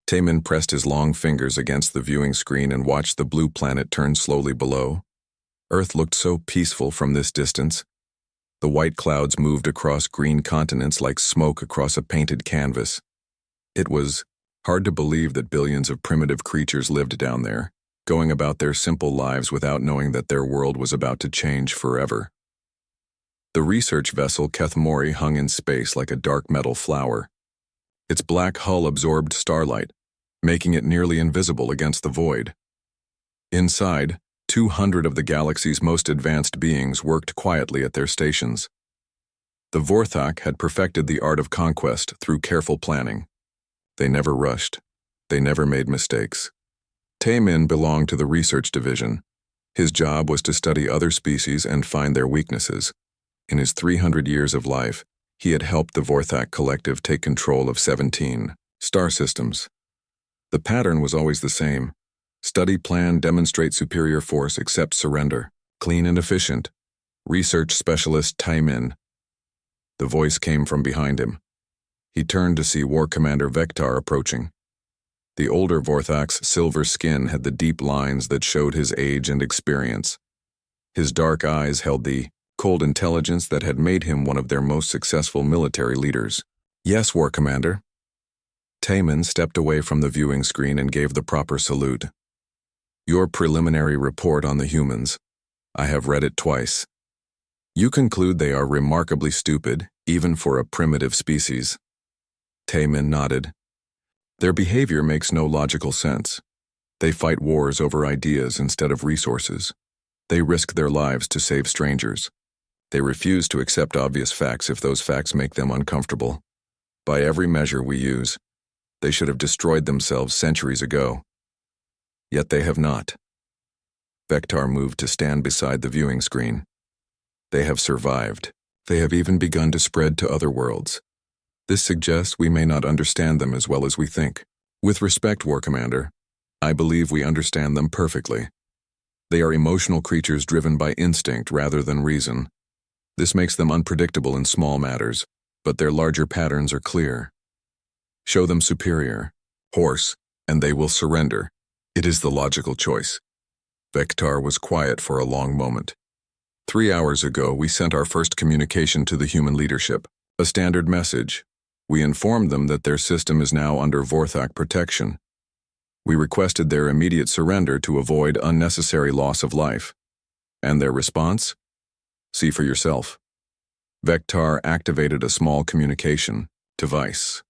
Taemin pressed his long fingers against the viewing screen and watched the blue planet turn slowly below. Earth looked so peaceful from this distance. The white clouds moved across green continents like smoke across a painted canvas. It was hard to believe that billions of primitive creatures lived down there, going about their simple lives without knowing that their world was about to change forever. The research vessel Kethmori hung in space like a dark metal flower. Its black hull absorbed starlight, making it nearly invisible against the void. Inside, 200 of the galaxy's most advanced beings worked quietly at their stations. The Vorthak had perfected the art of conquest through careful planning. They never rushed. They never made mistakes. Taemin belonged to the research division. His job was to study other species and find their weaknesses. In his 300 years of life, he had helped the Vorthak collective take control of 17 star systems. The pattern was always the same. Study plan, demonstrate superior force, accept surrender. Clean and efficient. Research specialist Taemin. The voice came from behind him. He turned to see War Commander Vektar approaching. The older Vorthak's silver skin had the deep lines that showed his age and experience. His dark eyes held the cold intelligence that had made him one of their most successful military leaders. Yes, War Commander. Taemin stepped away from the viewing screen and gave the proper salute. Your preliminary report on the humans. I have read it twice. You conclude they are remarkably stupid, even for a primitive species. Taemin nodded. Their behavior makes no logical sense. They fight wars over ideas instead of resources. They risk their lives to save strangers. They refuse to accept obvious facts if those facts make them uncomfortable. By every measure we use, they should have destroyed themselves centuries ago. Yet they have not. Vektar moved to stand beside the viewing screen. They have survived. They have even begun to spread to other worlds. This suggests we may not understand them as well as we think. With respect, War Commander, I believe we understand them perfectly. They are emotional creatures driven by instinct rather than reason. This makes them unpredictable in small matters, but their larger patterns are clear. Show them superior, horse, and they will surrender. It is the logical choice. Vektar was quiet for a long moment. 3 hours ago, we sent our first communication to the human leadership, a standard message. We informed them that their system is now under Vorthak protection. We requested their immediate surrender to avoid unnecessary loss of life. And their response? See for yourself. Vektar activated a small communication device.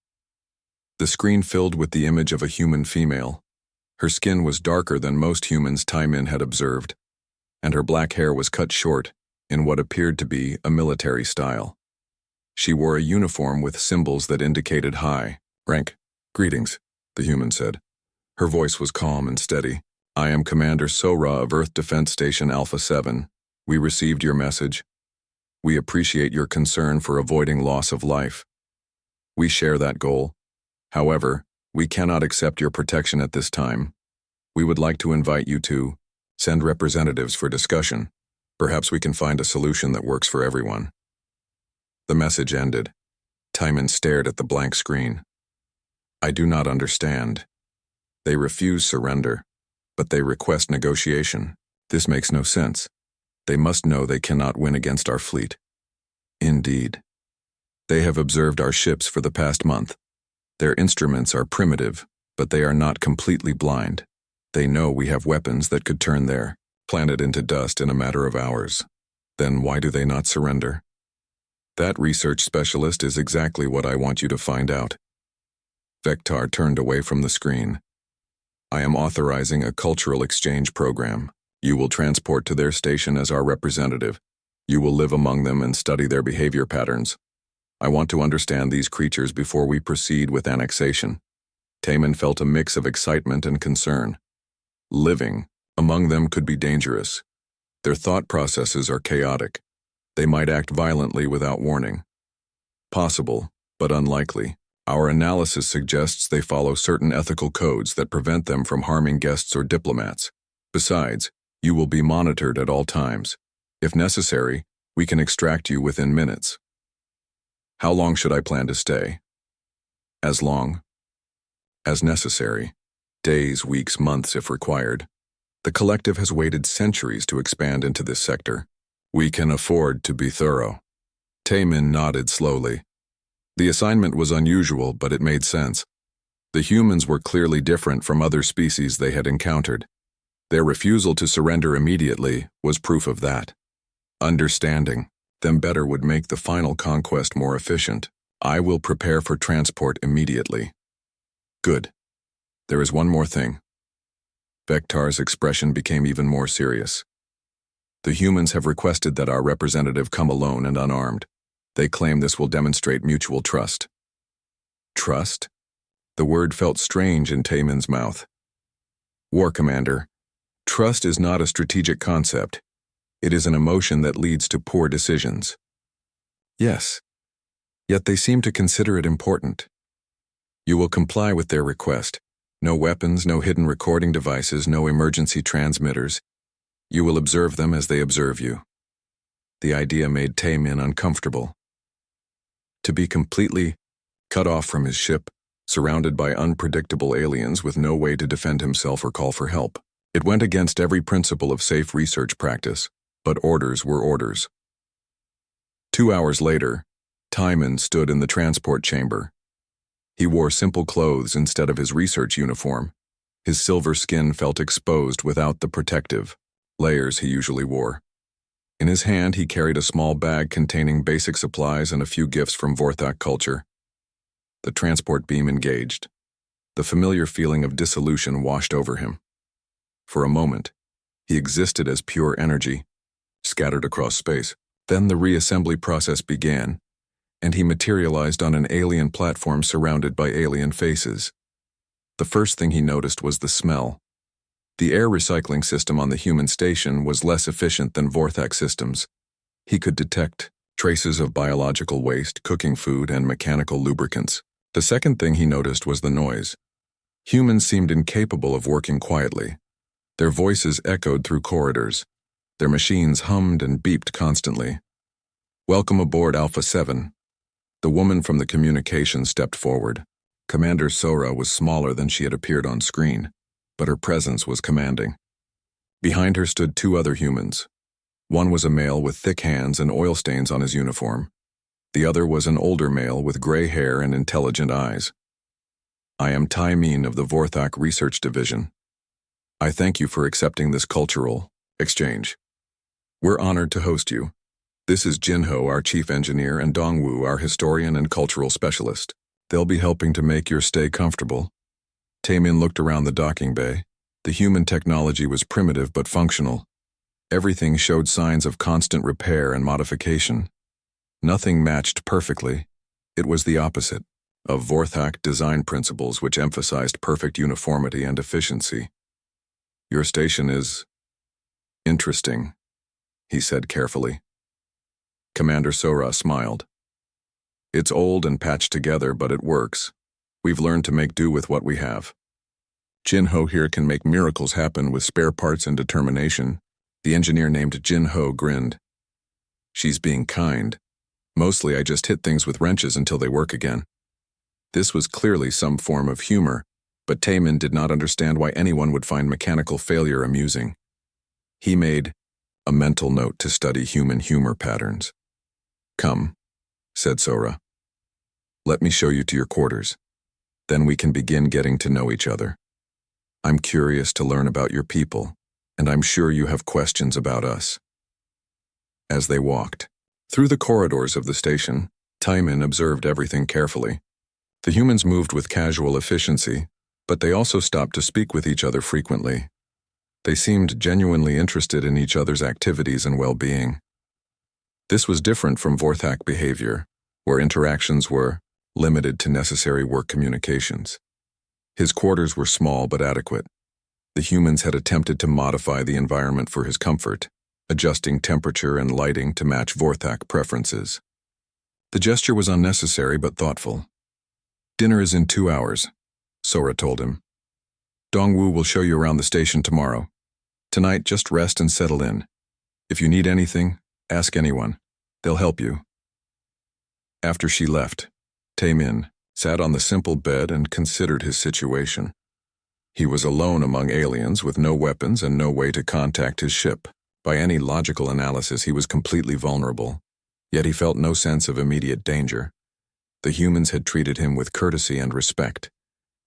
The screen filled with the image of a human female. Her skin was darker than most humans Taemin had observed, and her black hair was cut short in what appeared to be a military style. She wore a uniform with symbols that indicated high rank. Greetings, the human said. Her voice was calm and steady. I am Commander Sora of Earth Defense Station Alpha 7. We received your message. We appreciate your concern for avoiding loss of life. We share that goal. However, we cannot accept your protection at this time. We would like to invite you to send representatives for discussion. Perhaps we can find a solution that works for everyone. The message ended. Taemin stared at the blank screen. I do not understand. They refuse surrender, but they request negotiation. This makes no sense. They must know they cannot win against our fleet. Indeed. They have observed our ships for the past month. Their instruments are primitive, but they are not completely blind. They know we have weapons that could turn their planet into dust in a matter of hours. Then why do they not surrender? That research specialist is exactly what I want you to find out. Vektar turned away from the screen. I am authorizing a cultural exchange program. You will transport to their station as our representative. You will live among them and study their behavior patterns. I want to understand these creatures before we proceed with annexation. Taemin felt a mix of excitement and concern. Living among them could be dangerous. Their thought processes are chaotic. They might act violently without warning. Possible, but unlikely. Our analysis suggests they follow certain ethical codes that prevent them from harming guests or diplomats. Besides, you will be monitored at all times. If necessary, we can extract you within minutes. How long should I plan to stay? As long as necessary, days, weeks, months if required. The collective has waited centuries to expand into this sector. We can afford to be thorough. Taemin nodded slowly. The assignment was unusual, but it made sense. The humans were clearly different from other species they had encountered. Their refusal to surrender immediately was proof of that. Understanding them better would make the final conquest more efficient. I will prepare for transport immediately. Good. There is one more thing. Vektar's expression became even more serious. The humans have requested that our representative come alone and unarmed. They claim this will demonstrate mutual trust. Trust? The word felt strange in Taemin's mouth. War Commander, trust is not a strategic concept. It is an emotion that leads to poor decisions. Yes. Yet they seem to consider it important. You will comply with their request. No weapons, no hidden recording devices, no emergency transmitters. You will observe them as they observe you. The idea made Taemin uncomfortable. To be completely cut off from his ship, surrounded by unpredictable aliens with no way to defend himself or call for help. It went against every principle of safe research practice, but orders were orders. 2 hours later, Taemin stood in the transport chamber. He wore simple clothes instead of his research uniform. His silver skin felt exposed without the protective layers he usually wore. In his hand, he carried a small bag containing basic supplies and a few gifts from Vorthak culture. The transport beam engaged. The familiar feeling of dissolution washed over him. For a moment, he existed as pure energy, scattered across space. Then the reassembly process began, and he materialized on an alien platform surrounded by alien faces. The first thing he noticed was the smell. The air recycling system on the human station was less efficient than Vorthak systems. He could detect traces of biological waste, cooking food, and mechanical lubricants. The second thing he noticed was the noise. Humans seemed incapable of working quietly. Their voices echoed through corridors. Their machines hummed and beeped constantly. Welcome aboard Alpha 7. The woman from the communication stepped forward. Commander Sora was smaller than she had appeared on screen, but her presence was commanding. Behind her stood 2 other humans. One was a male with thick hands and oil stains on his uniform. The other was an older male with gray hair and intelligent eyes. I am Taemin of the Vorthak Research Division. I thank you for accepting this cultural exchange. We're honored to host you. This is Jinho, our chief engineer, and Dongwoo, our historian and cultural specialist. They'll be helping to make your stay comfortable. Taemin looked around the docking bay. The human technology was primitive but functional. Everything showed signs of constant repair and modification. Nothing matched perfectly. It was the opposite of Vorthak design principles, which emphasized perfect uniformity and efficiency. Your station is interesting, he said carefully. Commander Sora smiled. It's old and patched together, but it works. We've learned to make do with what we have. Jinho here can make miracles happen with spare parts and determination. The engineer named Jinho grinned. She's being kind. Mostly I just hit things with wrenches until they work again. This was clearly some form of humor, but Taemin did not understand why anyone would find mechanical failure amusing. He made a mental note to study human humor patterns. Come, said Sora. Let me show you to your quarters. Then we can begin getting to know each other. I'm curious to learn about your people, and I'm sure you have questions about us. As they walked through the corridors of the station, Taemin observed everything carefully. The humans moved with casual efficiency, but they also stopped to speak with each other frequently. They seemed genuinely interested in each other's activities and well-being. This was different from Vorthak behavior, where interactions were limited to necessary work communications. His quarters were small but adequate. The humans had attempted to modify the environment for his comfort, adjusting temperature and lighting to match Vorthak preferences. The gesture was unnecessary but thoughtful. Dinner is in 2 hours, Sora told him. Dongwoo will show you around the station tomorrow. Tonight, just rest and settle in. If you need anything, ask anyone. They'll help you. After she left, Taemin sat on the simple bed and considered his situation. He was alone among aliens with no weapons and no way to contact his ship. By any logical analysis, he was completely vulnerable, yet he felt no sense of immediate danger. The humans had treated him with courtesy and respect.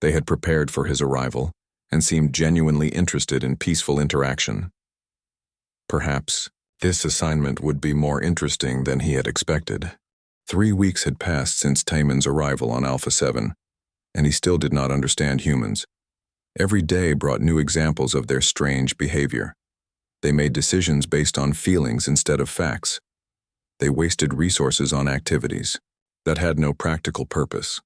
They had prepared for his arrival and seemed genuinely interested in peaceful interaction. Perhaps this assignment would be more interesting than he had expected. 3 weeks had passed since Taemin's arrival on Alpha 7, and he still did not understand humans. Every day brought new examples of their strange behavior. They made decisions based on feelings instead of facts. They wasted resources on activities that had no practical purpose.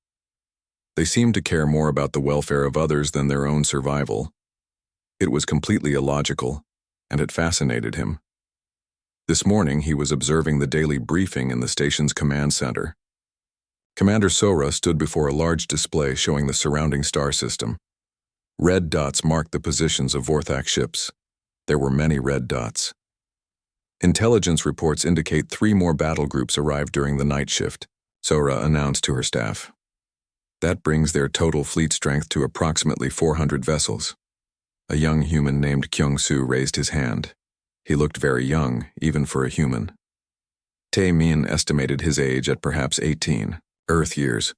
They seemed to care more about the welfare of others than their own survival. It was completely illogical, and it fascinated him. This morning, he was observing the daily briefing in the station's command center. Commander Sora stood before a large display showing the surrounding star system. Red dots marked the positions of Vorthak ships. There were many red dots. Intelligence reports indicate 3 more battle groups arrived during the night shift, Sora announced to her staff. That brings their total fleet strength to approximately 400 vessels. A young human named Kyung-soo raised his hand. He looked very young, even for a human. Tae-min estimated his age at perhaps 18, Earth years.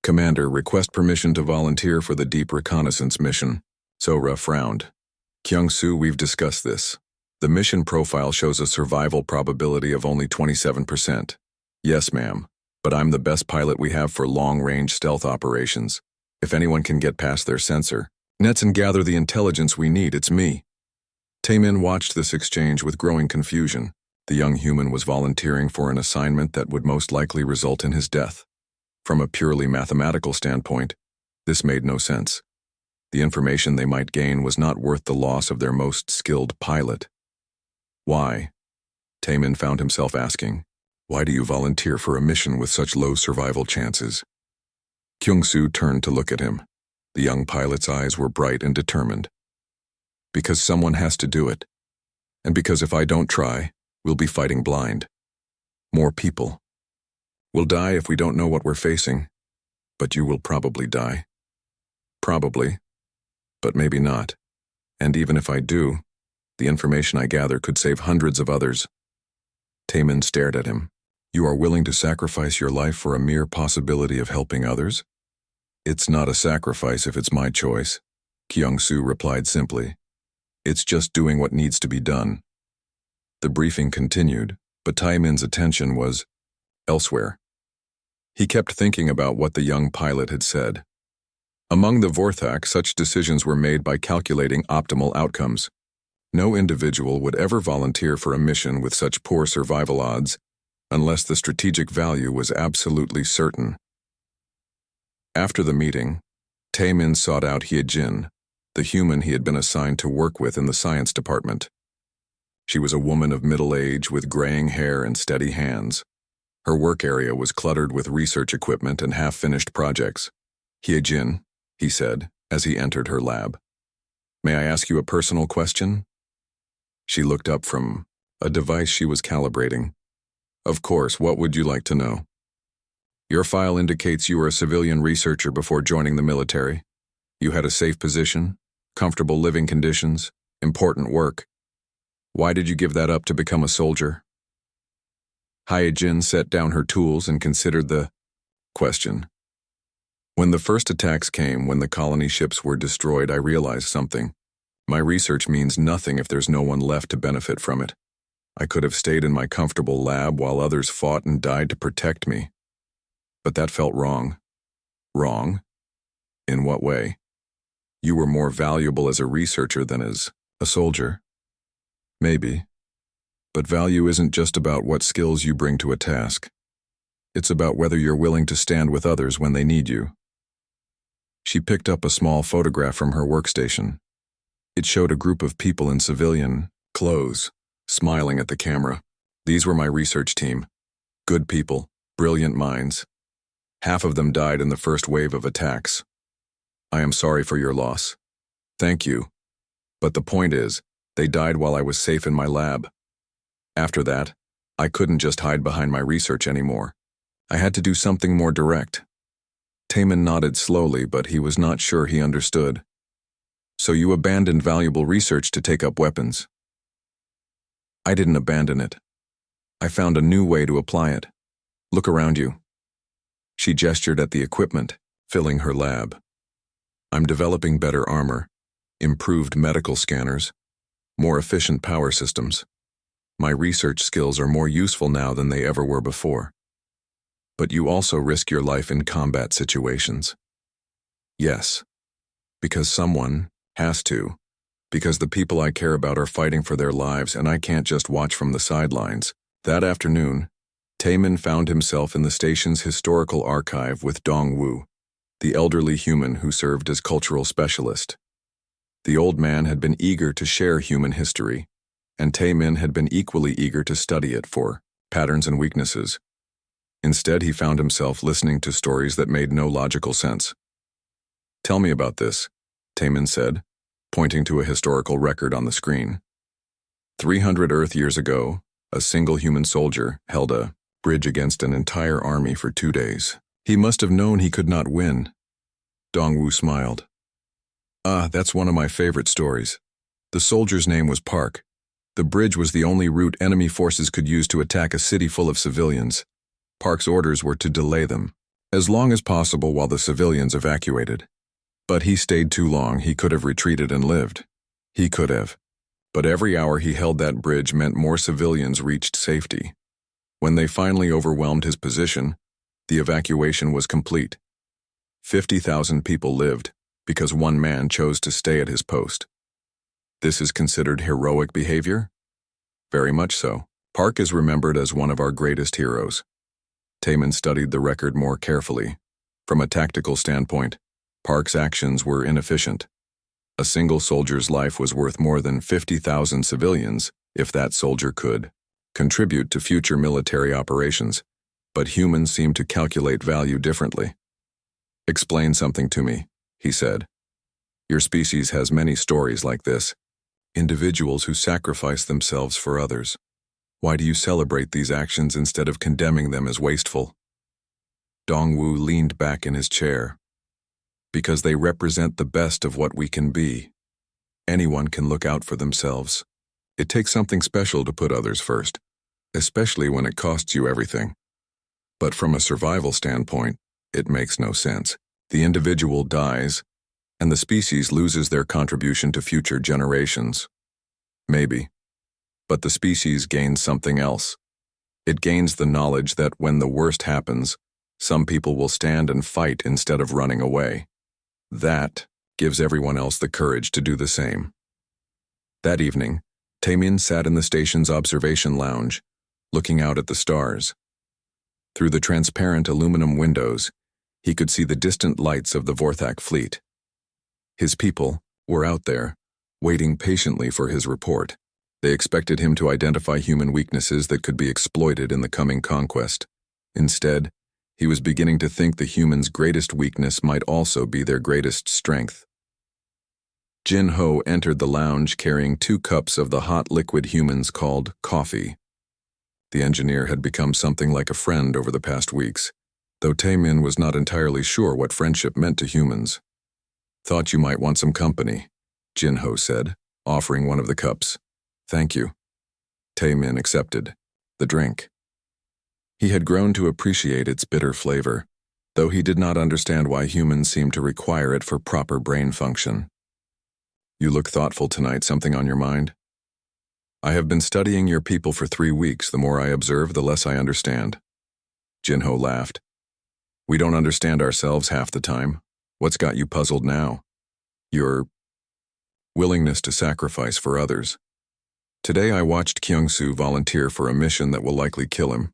Commander, request permission to volunteer for the deep reconnaissance mission. Sora frowned. Kyung-soo, we've discussed this. The mission profile shows a survival probability of only 27%. Yes, ma'am, but I'm the best pilot we have for long-range stealth operations. If anyone can get past their sensor nets and gather the intelligence we need, it's me. Taemin watched this exchange with growing confusion. The young human was volunteering for an assignment that would most likely result in his death. From a purely mathematical standpoint, this made no sense. The information they might gain was not worth the loss of their most skilled pilot. Why? Taemin found himself asking. Why do you volunteer for a mission with such low survival chances? Kyung-soo turned to look at him. The young pilot's eyes were bright and determined. Because someone has to do it. And because if I don't try, we'll be fighting blind. More people. We'll die if we don't know what we're facing. But you will probably die. Probably. But maybe not. And even if I do, the information I gather could save hundreds of others. Taemin stared at him. You are willing to sacrifice your life for a mere possibility of helping others? It's not a sacrifice if it's my choice, Kyung-soo replied simply. It's just doing what needs to be done. The briefing continued, but Taemin's attention was elsewhere. He kept thinking about what the young pilot had said. Among the Vorthak, such decisions were made by calculating optimal outcomes. No individual would ever volunteer for a mission with such poor survival odds unless the strategic value was absolutely certain. After the meeting, Taemin sought out Hyejin, the human he had been assigned to work with in the science department. She was a woman of middle age with graying hair and steady hands. Her work area was cluttered with research equipment and half-finished projects. Hyejin, he said, as he entered her lab. May I ask you a personal question? She looked up from a device she was calibrating. Of course, what would you like to know? Your file indicates you were a civilian researcher before joining the military. You had a safe position, comfortable living conditions, important work. Why did you give that up to become a soldier? Hyejin set down her tools and considered the question. When the first attacks came, when the colony ships were destroyed, I realized something. My research means nothing if there's no one left to benefit from it. I could have stayed in my comfortable lab while others fought and died to protect me. But that felt wrong. Wrong? In what way? You were more valuable as a researcher than as a soldier. Maybe. But value isn't just about what skills you bring to a task. It's about whether you're willing to stand with others when they need you. She picked up a small photograph from her workstation. It showed a group of people in civilian clothes, smiling at the camera. These were my research team. Good people, brilliant minds. Half of them died in the first wave of attacks. I am sorry for your loss. Thank you. But the point is, they died while I was safe in my lab. After that, I couldn't just hide behind my research anymore. I had to do something more direct. Taman nodded slowly, but he was not sure he understood. So you abandoned valuable research to take up weapons? I didn't abandon it. I found a new way to apply it. Look around you. She gestured at the equipment, filling her lab. I'm developing better armor, improved medical scanners, more efficient power systems. My research skills are more useful now than they ever were before. But you also risk your life in combat situations. Yes, because someone has to, because the people I care about are fighting for their lives and I can't just watch from the sidelines. That afternoon, Taman found himself in the station's historical archive with Dongwu, the elderly human who served as cultural specialist. The old man had been eager to share human history, and Taman had been equally eager to study it for patterns and weaknesses. Instead, he found himself listening to stories that made no logical sense. Tell me about this, Taman said, pointing to a historical record on the screen. 300 Earth years ago, a single human soldier held a bridge against an entire army for 2 days. He must have known he could not win. Dongwu smiled. That's one of my favorite stories. The soldier's name was Park. The bridge was the only route enemy forces could use to attack a city full of civilians. Park's orders were to delay them as long as possible while the civilians evacuated. But he stayed too long. He could have retreated and lived. He could have. But every hour he held that bridge meant more civilians reached safety. When they finally overwhelmed his position, the evacuation was complete. 50,000 people lived because one man chose to stay at his post. This is considered heroic behavior? Very much so. Park is remembered as one of our greatest heroes. Taman studied the record more carefully. From a tactical standpoint, Park's actions were inefficient. A single soldier's life was worth more than 50,000 civilians if that soldier could contribute to future military operations, but humans seem to calculate value differently. Explain something to me, he said. Your species has many stories like this, individuals who sacrifice themselves for others. Why do you celebrate these actions instead of condemning them as wasteful? Dongwu leaned back in his chair. Because they represent the best of what we can be. Anyone can look out for themselves. It takes something special to put others first, especially when it costs you everything. But from a survival standpoint, it makes no sense. The individual dies, and the species loses their contribution to future generations. Maybe. But the species gains something else. It gains the knowledge that when the worst happens, some people will stand and fight instead of running away. That gives everyone else the courage to do the same. That evening, Taman sat in the station's observation lounge, looking out at the stars. Through the transparent aluminum windows, he could see the distant lights of the Vorthak fleet. His people were out there, waiting patiently for his report. They expected him to identify human weaknesses that could be exploited in the coming conquest. Instead, he was beginning to think the humans' greatest weakness might also be their greatest strength. Jin Ho entered the lounge carrying 2 cups of the hot liquid humans called coffee. The engineer had become something like a friend over the past weeks, though Taman was not entirely sure what friendship meant to humans. Thought you might want some company, Jin Ho said, offering one of the cups. Thank you. Taman accepted the drink. He had grown to appreciate its bitter flavor, though he did not understand why humans seemed to require it for proper brain function. You look thoughtful tonight. Something on your mind? I have been studying your people for 3 weeks. The more I observe, the less I understand. Jinho laughed. We don't understand ourselves half the time. What's got you puzzled now? Your willingness to sacrifice for others. Today I watched Kyungsu volunteer for a mission that will likely kill him.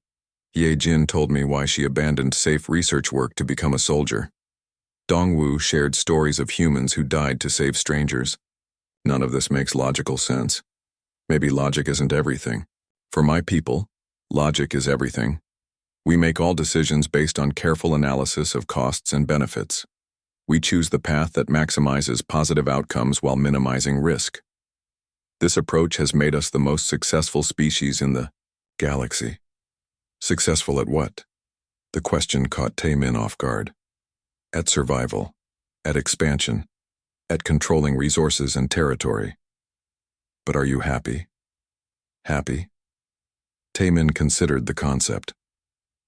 Ye Jin told me why she abandoned safe research work to become a soldier. Dongwu shared stories of humans who died to save strangers. None of this makes logical sense. Maybe logic isn't everything. For my people, logic is everything. We make all decisions based on careful analysis of costs and benefits. We choose the path that maximizes positive outcomes while minimizing risk. This approach has made us the most successful species in the galaxy. Successful at what? The question caught Taemin off guard. at survival, at expansion, at controlling resources and territory. But are you happy? Happy? Taemin considered the concept.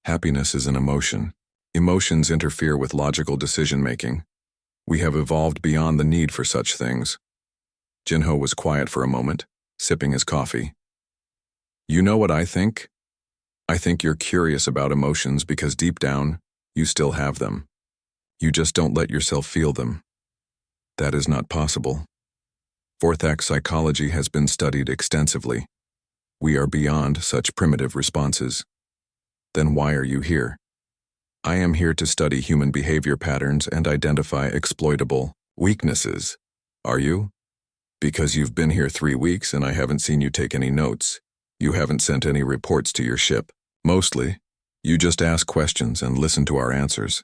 Happiness is an emotion. Emotions interfere with logical decision-making. We have evolved beyond the need for such things. Jinho was quiet for a moment, sipping his coffee. You know what I think? I think you're curious about emotions because deep down, you still have them. You just don't let yourself feel them. That is not possible. Vorthak psychology has been studied extensively. We are beyond such primitive responses. Then why are you here? I am here to study human behavior patterns and identify exploitable weaknesses. Are you? Because you've been here 3 weeks and I haven't seen you take any notes. You haven't sent any reports to your ship. Mostly, you just ask questions and listen to our answers.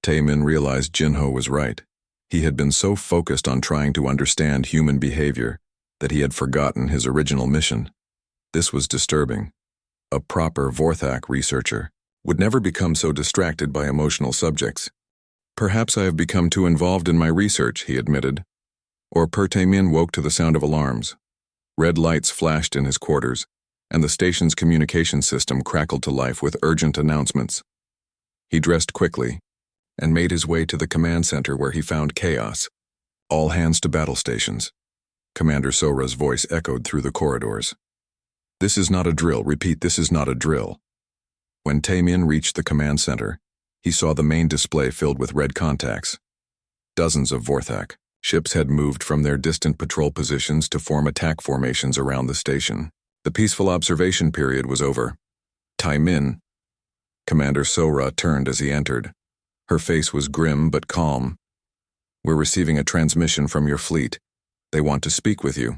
Taemin realized Jinho was right. He had been so focused on trying to understand human behavior that he had forgotten his original mission. This was disturbing. A proper Vorthak researcher would never become so distracted by emotional subjects. Perhaps I have become too involved in my research, he admitted. Or Taemin woke to the sound of alarms. Red lights flashed in his quarters, and the station's communication system crackled to life with urgent announcements. He dressed quickly and made his way to the command center where he found chaos. All hands to battle stations. Commander Sora's voice echoed through the corridors. This is not a drill. Repeat, this is not a drill. When Taemin reached the command center, he saw the main display filled with red contacts. Dozens of Vorthak ships had moved from their distant patrol positions to form attack formations around the station. The peaceful observation period was over. Taemin. Commander Sora turned as he entered. Her face was grim but calm. We're receiving a transmission from your fleet. They want to speak with you.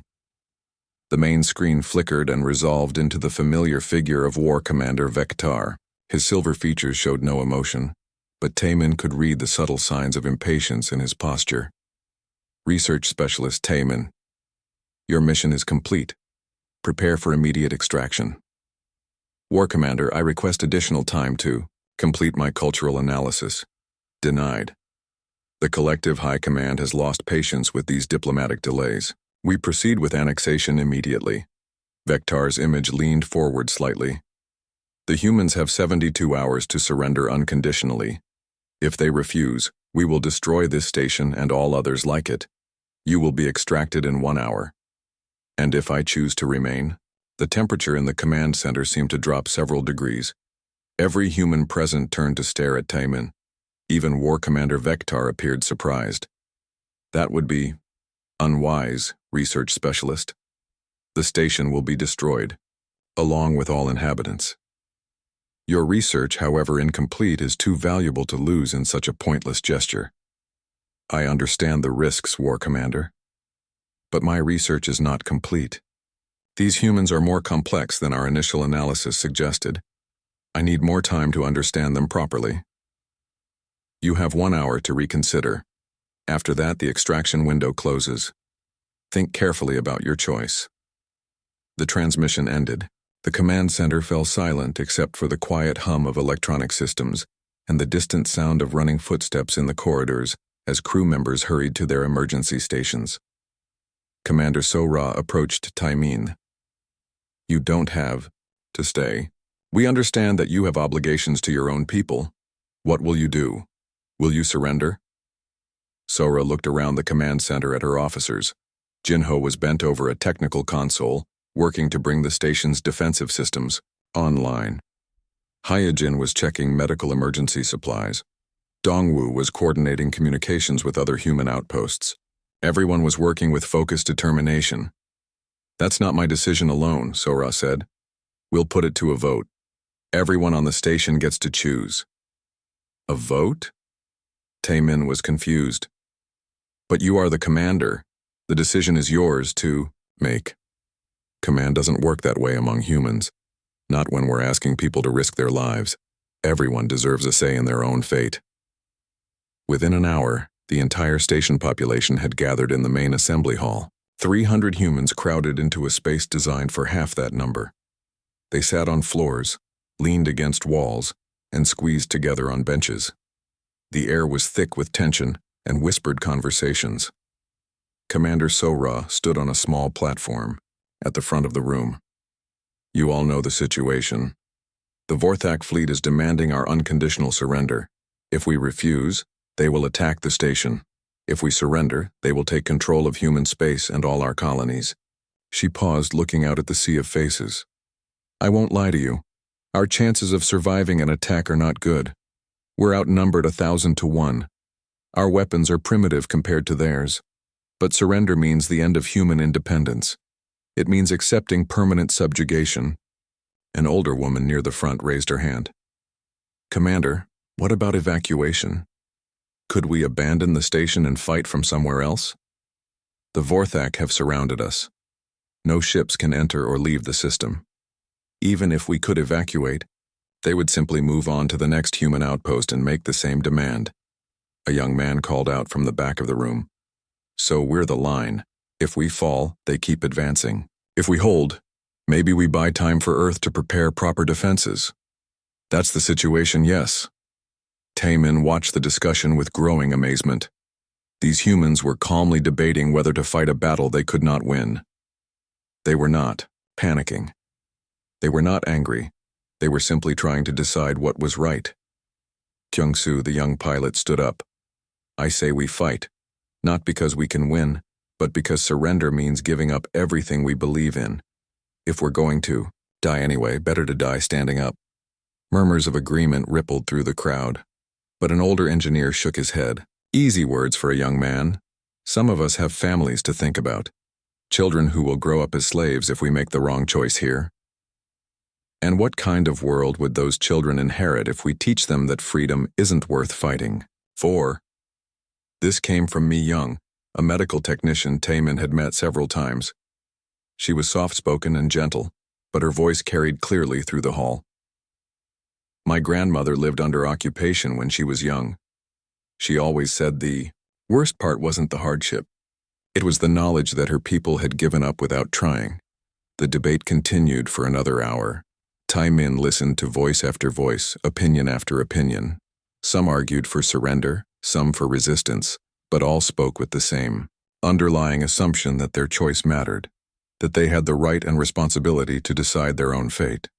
The main screen flickered and resolved into the familiar figure of War Commander Vectar. His silver features showed no emotion, but Taemin could read the subtle signs of impatience in his posture. Research Specialist Taemin. Your mission is complete. Prepare for immediate extraction. War Commander, I request additional time to complete my cultural analysis. Denied. The collective High Command has lost patience with these diplomatic delays. We proceed with annexation immediately. Vectar's image leaned forward slightly. The humans have 72 hours to surrender unconditionally. If they refuse, we will destroy this station and all others like it. You will be extracted in 1 hour. And if I choose to remain? The temperature in the command center seemed to drop several degrees. Every human present turned to stare at Taemin. Even War Commander Vectar appeared surprised. That would be unwise, Research Specialist. The station will be destroyed, along with all inhabitants. Your research, however incomplete, is too valuable to lose in such a pointless gesture. I understand the risks, War Commander. But my research is not complete. These humans are more complex than our initial analysis suggested. I need more time to understand them properly. You have 1 hour to reconsider. After that, the extraction window closes. Think carefully about your choice. The transmission ended. The command center fell silent except for the quiet hum of electronic systems and the distant sound of running footsteps in the corridors as crew members hurried to their emergency stations. Commander Sora approached Taemin. You don't have to stay. We understand that you have obligations to your own people. What will you do? Will you surrender? Sora looked around the command center at her officers. Jinho was bent over a technical console, working to bring the station's defensive systems online. Hyojin was checking medical emergency supplies. Dongwu was coordinating communications with other human outposts. Everyone was working with focused determination. That's not my decision alone, Sora said. We'll put it to a vote. Everyone on the station gets to choose. A vote? Taemin was confused. But you are the commander. The decision is yours to make. Command doesn't work that way among humans. Not when we're asking people to risk their lives. Everyone deserves a say in their own fate. Within an hour, the entire station population had gathered in the main assembly hall. 300 humans crowded into a space designed for half that number. They sat on floors, leaned against walls, and squeezed together on benches. The air was thick with tension and whispered conversations. Commander Sora stood on a small platform at the front of the room. You all know the situation. The Vorthak fleet is demanding our unconditional surrender. If we refuse, they will attack the station. If we surrender, they will take control of human space and all our colonies. She paused, looking out at the sea of faces. I won't lie to you. Our chances of surviving an attack are not good. We're outnumbered 1,000 to 1. Our weapons are primitive compared to theirs. But surrender means the end of human independence. It means accepting permanent subjugation. An older woman near the front raised her hand. Commander, what about evacuation? Could we abandon the station and fight from somewhere else? The Vorthak have surrounded us. No ships can enter or leave the system. Even if we could evacuate, they would simply move on to the next human outpost and make the same demand. A young man called out from the back of the room. So we're the line. If we fall, they keep advancing. If we hold, maybe we buy time for Earth to prepare proper defenses. That's the situation, yes. Taemin watched the discussion with growing amazement. These humans were calmly debating whether to fight a battle they could not win. They were not panicking. They were not angry. They were simply trying to decide what was right. Kyung-soo, the young pilot, stood up. I say we fight, not because we can win, but because surrender means giving up everything we believe in. If we're going to die anyway, better to die standing up. Murmurs of agreement rippled through the crowd, but an older engineer shook his head. Easy words for a young man. Some of us have families to think about. Children who will grow up as slaves if we make the wrong choice here. And what kind of world would those children inherit if we teach them that freedom isn't worth fighting for? This came from Mi Young, a medical technician Taemin had met several times. She was soft-spoken and gentle, but her voice carried clearly through the hall. My grandmother lived under occupation when she was young. She always said the worst part wasn't the hardship. It was the knowledge that her people had given up without trying. The debate continued for another hour. Taemin listened to voice after voice, opinion after opinion. Some argued for surrender, some for resistance, but all spoke with the same underlying assumption that their choice mattered, that they had the right and responsibility to decide their own fate.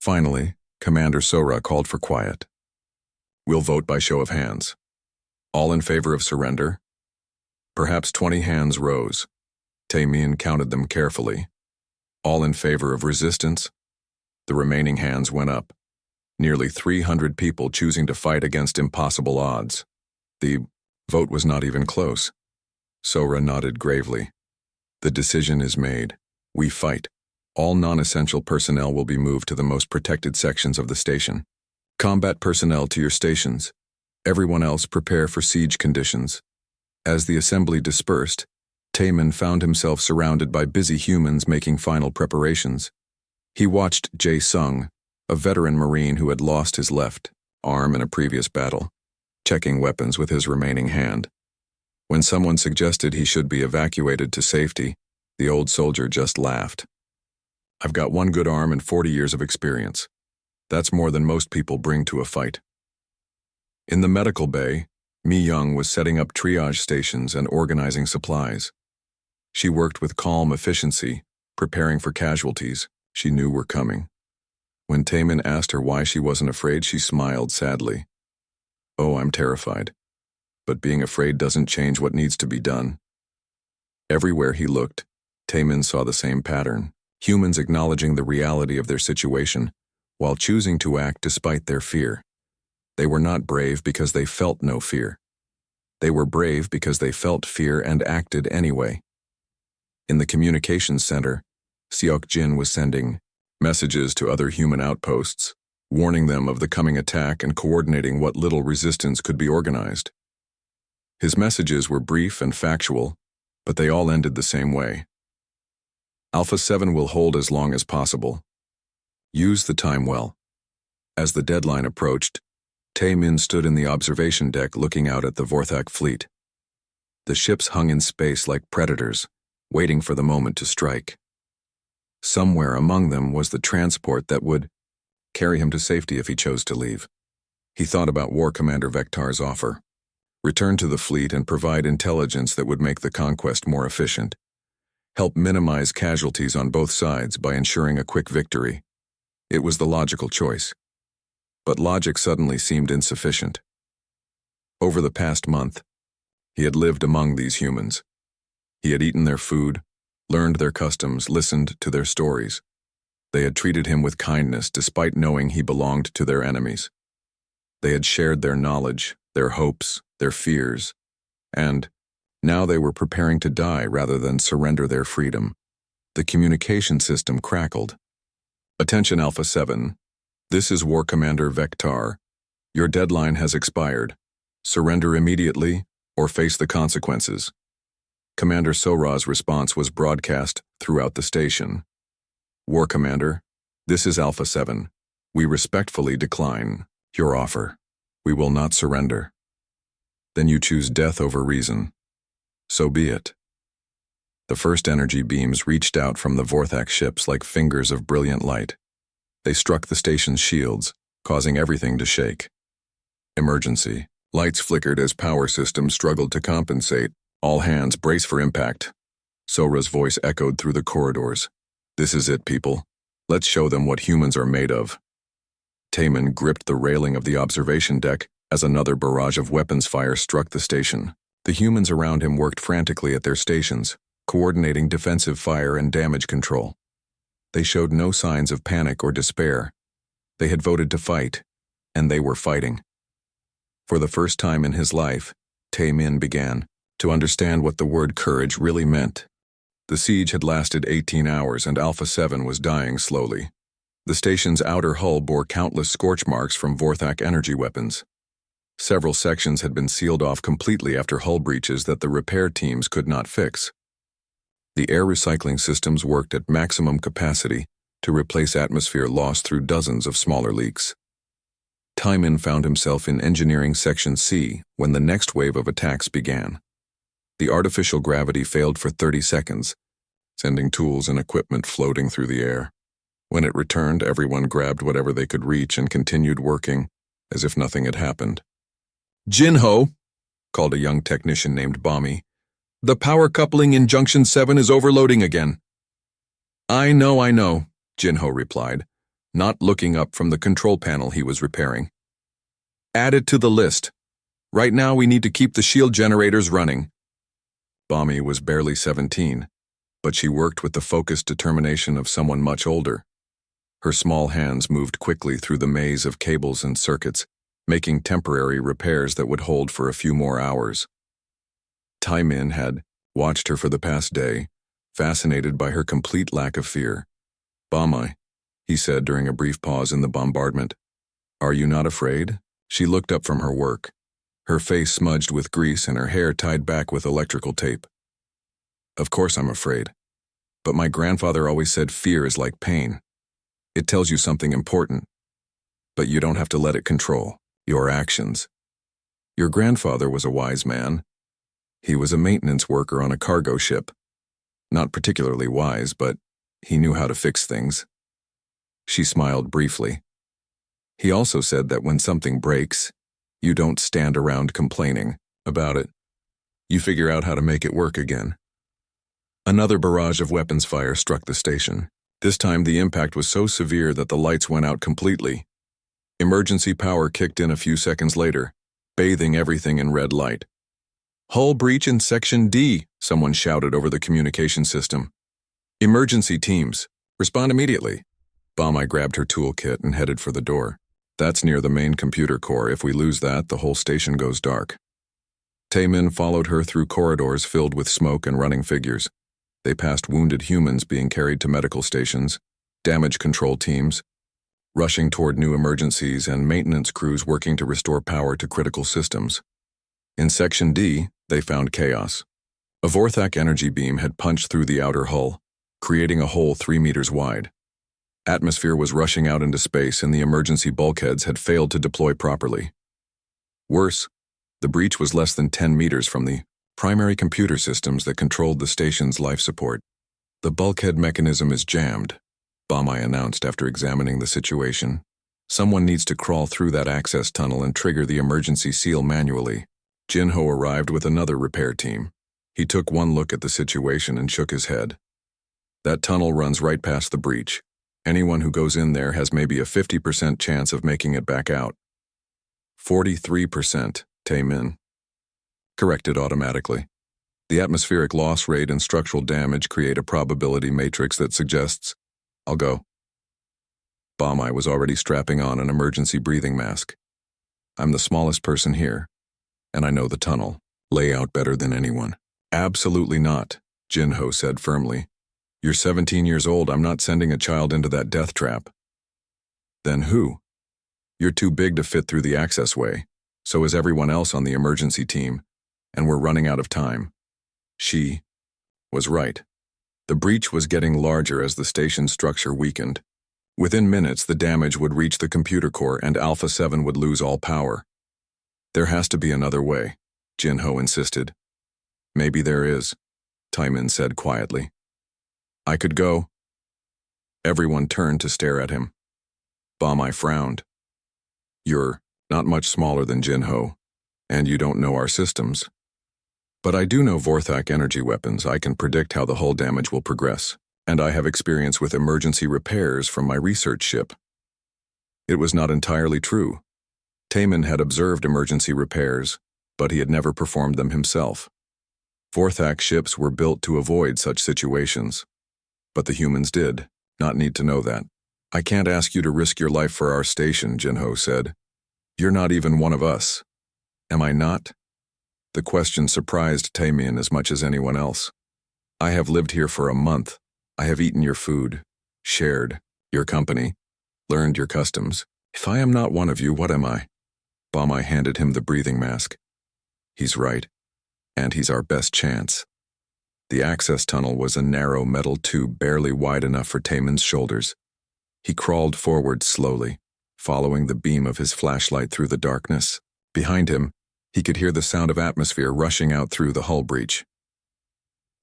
Finally, Commander Sora called for quiet. We'll vote by show of hands. All in favor of surrender? Perhaps 20 hands rose. Taemin counted them carefully. All in favor of resistance? The remaining hands went up. Nearly 300 people choosing to fight against impossible odds. The vote was not even close. Sora nodded gravely. The decision is made. We fight. All non-essential personnel will be moved to the most protected sections of the station. Combat personnel to your stations. Everyone else prepare for siege conditions. As the assembly dispersed, Taemin found himself surrounded by busy humans making final preparations. He watched Jae-sung, a veteran Marine who had lost his left arm in a previous battle, checking weapons with his remaining hand. When someone suggested he should be evacuated to safety, the old soldier just laughed. I've got one good arm and 40 years of experience. That's more than most people bring to a fight. In the medical bay, Mi Young was setting up triage stations and organizing supplies. She worked with calm efficiency, preparing for casualties she knew were coming. When Taemin asked her why she wasn't afraid, she smiled sadly. Oh, I'm terrified. But being afraid doesn't change what needs to be done. Everywhere he looked, Taemin saw the same pattern. Humans acknowledging the reality of their situation, while choosing to act despite their fear. They were not brave because they felt no fear. They were brave because they felt fear and acted anyway. In the communications center, Seok-jin was sending messages to other human outposts, warning them of the coming attack and coordinating what little resistance could be organized. His messages were brief and factual, but they all ended the same way. Alpha 7 will hold as long as possible. Use the time well. As the deadline approached, Taemin stood in the observation deck looking out at the Vorthak fleet. The ships hung in space like predators, waiting for the moment to strike. Somewhere among them was the transport that would carry him to safety if he chose to leave. He thought about War Commander Vektar's offer. Return to the fleet and provide intelligence that would make the conquest more efficient. Help minimize casualties on both sides by ensuring a quick victory. It was the logical choice. But logic suddenly seemed insufficient. Over the past month, he had lived among these humans. He had eaten their food, learned their customs, listened to their stories. They had treated him with kindness despite knowing he belonged to their enemies. They had shared their knowledge, their hopes, their fears, and now they were preparing to die rather than surrender their freedom. The communication system crackled. Attention Alpha 7. This is War Commander Vektar. Your deadline has expired. Surrender immediately or face the consequences. Commander Sora's response was broadcast throughout the station. War Commander, this is Alpha 7. We respectfully decline your offer. We will not surrender. Then you choose death over reason. So be it. The first energy beams reached out from the Vorthak ships like fingers of brilliant light. They struck the station's shields, causing everything to shake. Emergency. Lights flickered as power systems struggled to compensate. All hands brace for impact. Sora's voice echoed through the corridors. This is it, people. Let's show them what humans are made of. Taman gripped the railing of the observation deck as another barrage of weapons fire struck the station. The humans around him worked frantically at their stations, coordinating defensive fire and damage control. They showed no signs of panic or despair. They had voted to fight, and they were fighting. For the first time in his life, Taemin began to understand what the word courage really meant. The siege had lasted 18 hours and Alpha 7 was dying slowly. The station's outer hull bore countless scorch marks from Vorthak energy weapons. Several sections had been sealed off completely after hull breaches that the repair teams could not fix. The air recycling systems worked at maximum capacity to replace atmosphere lost through dozens of smaller leaks. Taemin found himself in Engineering Section C when the next wave of attacks began. The artificial gravity failed for 30 seconds, sending tools and equipment floating through the air. When it returned, everyone grabbed whatever they could reach and continued working as if nothing had happened. "Jinho," called a young technician named Bami, "the power coupling in Junction 7 is overloading again." I know, Jinho replied, not looking up from the control panel he was repairing. "Add it to the list. Right now we need to keep the shield generators running." Bami was barely 17, but she worked with the focused determination of someone much older. Her small hands moved quickly through the maze of cables and circuits, making temporary repairs that would hold for a few more hours. Taemin had watched her for the past day, fascinated by her complete lack of fear. "Bami," he said during a brief pause in the bombardment. "Are you not afraid?" She looked up from her work, her face smudged with grease and her hair tied back with electrical tape. "Of course I'm afraid. But my grandfather always said fear is like pain. It tells you something important, but you don't have to let it control your actions." "Your grandfather was a wise man. He was a maintenance worker on a cargo ship. Not particularly wise, but he knew how to fix things." She smiled briefly. "He also said that when something breaks, you don't stand around complaining about it. You figure out how to make it work again." Another barrage of weapons fire struck the station. This time the impact was so severe that the lights went out completely. Emergency power kicked in a few seconds later, bathing everything in red light. "Hull breach in Section D," someone shouted over the communication system. "Emergency teams, respond immediately." Bami grabbed her toolkit and headed for the door. "That's near the main computer core. If we lose that, the whole station goes dark." Taemin followed her through corridors filled with smoke and running figures. They passed wounded humans being carried to medical stations, damage control teams, rushing toward new emergencies, and maintenance crews working to restore power to critical systems. In Section D, they found chaos. A Vorthak energy beam had punched through the outer hull, creating a hole 3 meters wide. Atmosphere was rushing out into space and the emergency bulkheads had failed to deploy properly. Worse, the breach was less than 10 meters from the primary computer systems that controlled the station's life support. "The bulkhead mechanism is jammed," Bami announced after examining the situation. Someone needs to crawl through that access tunnel and trigger the emergency seal manually. Jinho arrived with another repair team. He took one look at the situation and shook his head. That tunnel runs right past the breach. Anyone who goes in there has maybe a 50% chance of making it back out. 43%, Taemin corrected automatically. The atmospheric loss rate and structural damage create a probability matrix that suggests, I'll go. Bomai was already strapping on an emergency breathing mask. I'm the smallest person here, and I know the tunnel layout better than anyone. Absolutely not, Jinho said firmly. You're 17 years old. I'm not sending a child into that death trap. Then who? You're too big to fit through the access way. So is everyone else on the emergency team, and we're running out of time. She was right. The breach was getting larger as the station's structure weakened. Within minutes, the damage would reach the computer core and Alpha 7 would lose all power. There has to be another way, Jinho insisted. Maybe there is, Taemin said quietly. I could go. Everyone turned to stare at him. Bomai frowned. You're not much smaller than Jinho, and you don't know our systems. But I do know Vorthak energy weapons. I can predict how the hull damage will progress, and I have experience with emergency repairs from my research ship. It was not entirely true. Taemin had observed emergency repairs, but he had never performed them himself. Vorthak ships were built to avoid such situations, but the humans did not need to know that. I can't ask you to risk your life for our station, Jinho said. You're not even one of us. Am I not? The question surprised Taemin as much as anyone else. I have lived here for a month. I have eaten your food, shared your company, learned your customs. If I am not one of you, what am I? Bomai handed him the breathing mask. He's right, and he's our best chance. The access tunnel was a narrow metal tube barely wide enough for Taemin's shoulders. He crawled forward slowly, following the beam of his flashlight through the darkness. Behind him, he could hear the sound of atmosphere rushing out through the hull breach.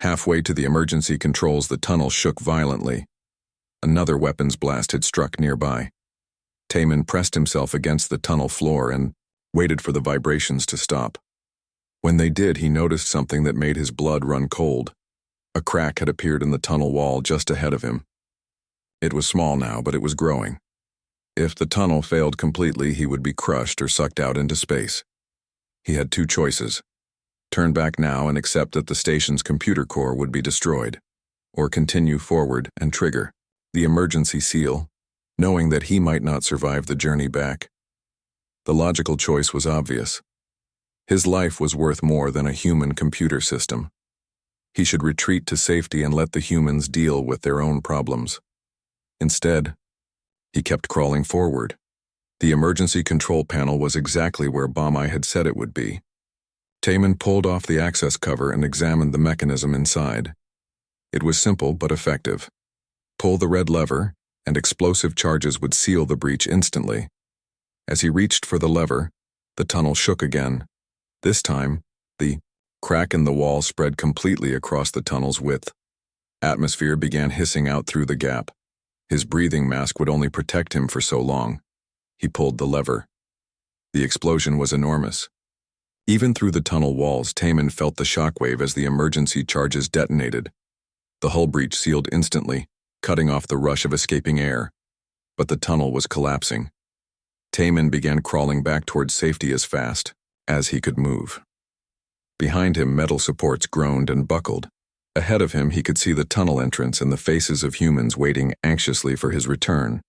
Halfway to the emergency controls, the tunnel shook violently. Another weapons blast had struck nearby. Taemin pressed himself against the tunnel floor and waited for the vibrations to stop. When they did, he noticed something that made his blood run cold. A crack had appeared in the tunnel wall just ahead of him. It was small now, but it was growing. If the tunnel failed completely, he would be crushed or sucked out into space. He had two choices: turn back now and accept that the station's computer core would be destroyed, or continue forward and trigger the emergency seal, knowing that he might not survive the journey back. The logical choice was obvious. His life was worth more than a human computer system. He should retreat to safety and let the humans deal with their own problems. Instead, he kept crawling forward. The emergency control panel was exactly where Bomai had said it would be. Taemin pulled off the access cover and examined the mechanism inside. It was simple but effective. Pull the red lever, and explosive charges would seal the breach instantly. As he reached for the lever, the tunnel shook again. This time, the crack in the wall spread completely across the tunnel's width. Atmosphere began hissing out through the gap. His breathing mask would only protect him for so long. He pulled the lever. The explosion was enormous. Even through the tunnel walls, Taemin felt the shockwave as the emergency charges detonated. The hull breach sealed instantly, cutting off the rush of escaping air. But the tunnel was collapsing. Taemin began crawling back towards safety as fast as he could move. Behind him, metal supports groaned and buckled. Ahead of him, he could see the tunnel entrance and the faces of humans waiting anxiously for his return.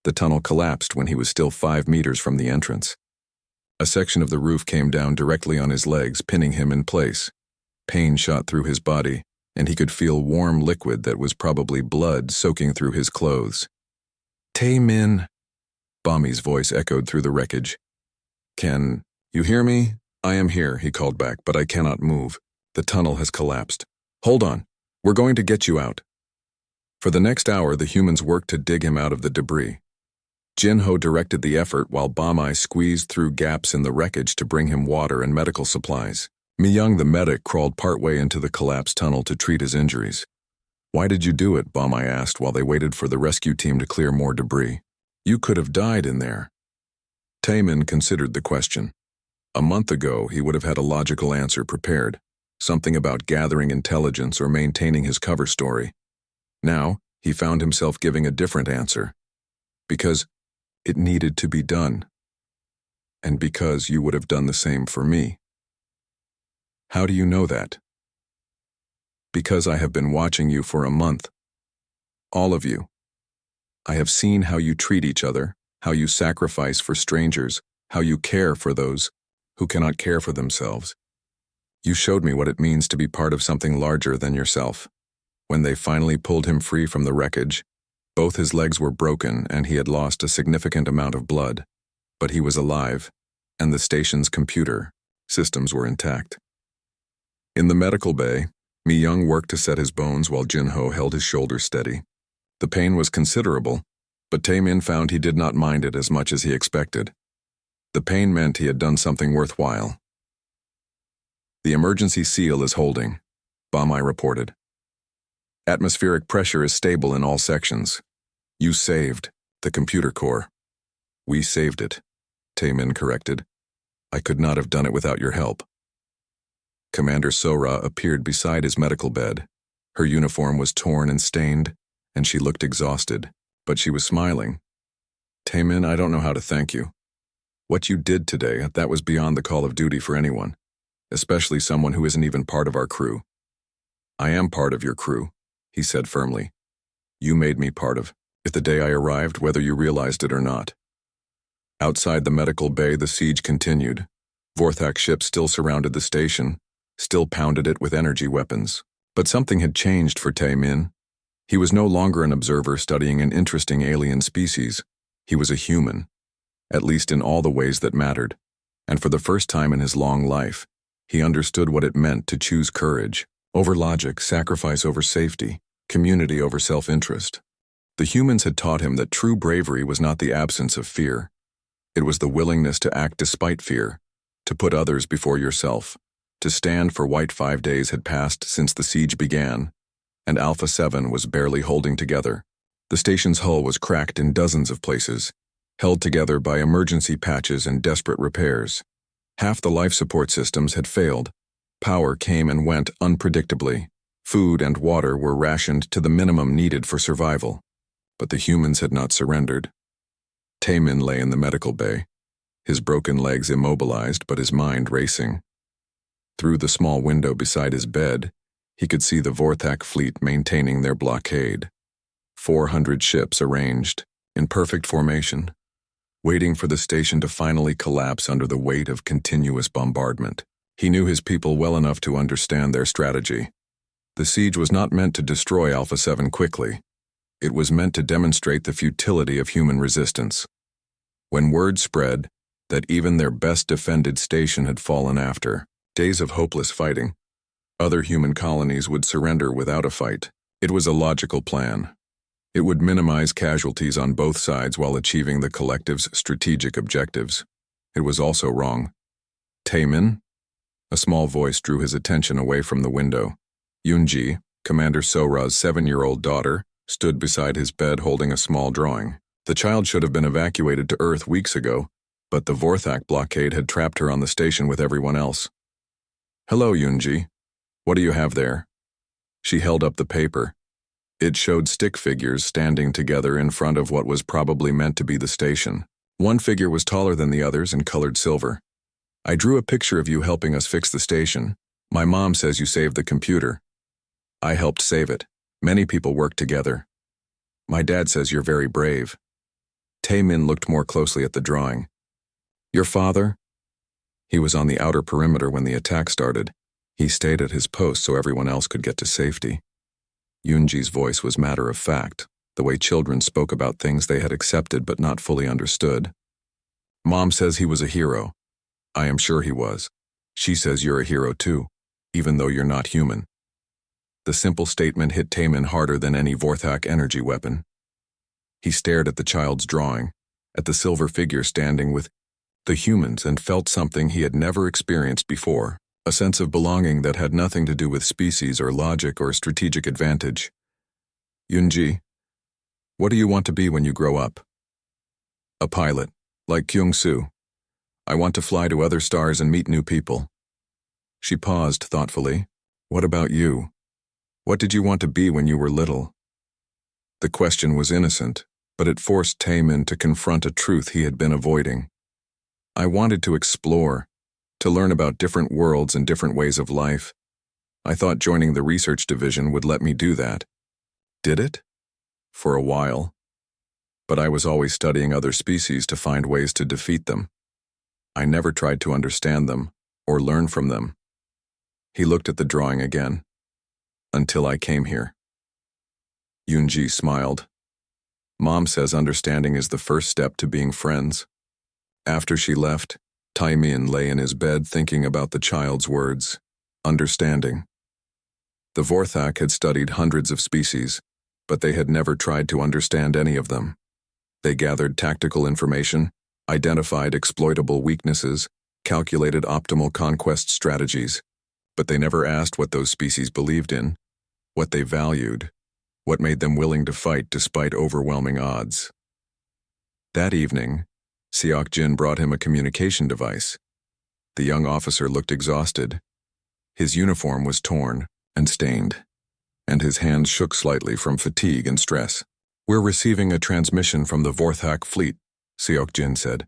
The tunnel collapsed when he was still 5 meters from the entrance. A section of the roof came down directly on his legs, pinning him in place. Pain shot through his body, and he could feel warm liquid that was probably blood soaking through his clothes. Taemin, Bami's voice echoed through the wreckage. Can you hear me? I am here, he called back, but I cannot move. The tunnel has collapsed. Hold on. We're going to get you out. For the next hour, the humans worked to dig him out of the debris. Jinho directed the effort while Bamai squeezed through gaps in the wreckage to bring him water and medical supplies. Myung, the medic, crawled partway into the collapsed tunnel to treat his injuries. Why did you do it? Bamai asked while they waited for the rescue team to clear more debris. You could have died in there. Taemin considered the question. A month ago, he would have had a logical answer prepared, something about gathering intelligence or maintaining his cover story. Now, he found himself giving a different answer. Because it needed to be done. And because you would have done the same for me. How do you know that? Because I have been watching you for a month. All of you. I have seen how you treat each other, how you sacrifice for strangers, how you care for those who cannot care for themselves. You showed me what it means to be part of something larger than yourself. When they finally pulled him free from the wreckage, both his legs were broken and he had lost a significant amount of blood. But he was alive, and the station's computer systems were intact. In the medical bay, Mi-young worked to set his bones while Jin-ho held his shoulders steady. The pain was considerable, but Taemin found he did not mind it as much as he expected. The pain meant he had done something worthwhile. The emergency seal is holding, Bamai reported. Atmospheric pressure is stable in all sections. You saved the computer core. We saved it, Taemin corrected. I could not have done it without your help. Commander Sora appeared beside his medical bed. Her uniform was torn and stained, and she looked exhausted, but she was smiling. Taemin, I don't know how to thank you. What you did today, that was beyond the call of duty for anyone, especially someone who isn't even part of our crew. I am part of your crew, he said firmly. You made me part of it the day I arrived, whether you realized it or not. Outside the medical bay, the siege continued. Vorthak ships still surrounded the station, still pounded it with energy weapons. But something had changed for Taemin. He was no longer an observer studying an interesting alien species. He was a human, at least in all the ways that mattered. And for the first time in his long life, he understood what it meant to choose courage over logic, sacrifice over safety, community over self-interest. The humans had taught him that true bravery was not the absence of fear. It was the willingness to act despite fear, to put others before yourself, to stand for what 5 days had passed since the siege began, and Alpha 7 was barely holding together. The station's hull was cracked in dozens of places, held together by emergency patches and desperate repairs. Half the life support systems had failed. Power came and went unpredictably. Food and water were rationed to the minimum needed for survival. But the humans had not surrendered. Taemin lay in the medical bay, his broken legs immobilized but his mind racing. Through the small window beside his bed, he could see the Vorthak fleet maintaining their blockade. 400 ships arranged, in perfect formation, waiting for the station to finally collapse under the weight of continuous bombardment. He knew his people well enough to understand their strategy. The siege was not meant to destroy Alpha 7 quickly. It was meant to demonstrate the futility of human resistance. When word spread that even their best defended station had fallen after days of hopeless fighting, other human colonies would surrender without a fight. It was a logical plan. It would minimize casualties on both sides while achieving the collective's strategic objectives. It was also wrong. Taemin? A small voice drew his attention away from the window. Yoonji, Commander Sora's 7-year-old daughter, stood beside his bed holding a small drawing. The child should have been evacuated to Earth weeks ago, but the Vorthak blockade had trapped her on the station with everyone else. Hello, Yoonji. What do you have there? She held up the paper. It showed stick figures standing together in front of what was probably meant to be the station. One figure was taller than the others and colored silver. I drew a picture of you helping us fix the station. My mom says you saved the computer. I helped save it. Many people worked together. My dad says you're very brave. Taemin looked more closely at the drawing. Your father? He was on the outer perimeter when the attack started. He stayed at his post so everyone else could get to safety. Yoonji's voice was matter of fact, the way children spoke about things they had accepted but not fully understood. Mom says he was a hero. I am sure he was. She says you're a hero too, even though you're not human. The simple statement hit Taemin harder than any Vorthak energy weapon. He stared at the child's drawing, at the silver figure standing with the humans, and felt something he had never experienced before, a sense of belonging that had nothing to do with species or logic or strategic advantage. Yoonji, what do you want to be when you grow up? A pilot, like Kyung-soo. I want to fly to other stars and meet new people. She paused thoughtfully. What about you? What did you want to be when you were little? The question was innocent, but it forced Taemin to confront a truth he had been avoiding. I wanted to explore, to learn about different worlds and different ways of life. I thought joining the research division would let me do that. Did it? For a while. But I was always studying other species to find ways to defeat them. I never tried to understand them or learn from them. He looked at the drawing again. Until I came here. Yoonji smiled. Mom says understanding is the first step to being friends. After she left, Taemin lay in his bed thinking about the child's words. Understanding. The Vorthak had studied hundreds of species, but they had never tried to understand any of them. They gathered tactical information, identified exploitable weaknesses, calculated optimal conquest strategies, but they never asked what those species believed in, what they valued, what made them willing to fight despite overwhelming odds. That evening, Seok-jin brought him a communication device. The young officer looked exhausted. His uniform was torn and stained, and his hands shook slightly from fatigue and stress. We're receiving a transmission from the Vorthak fleet, Seok-jin said.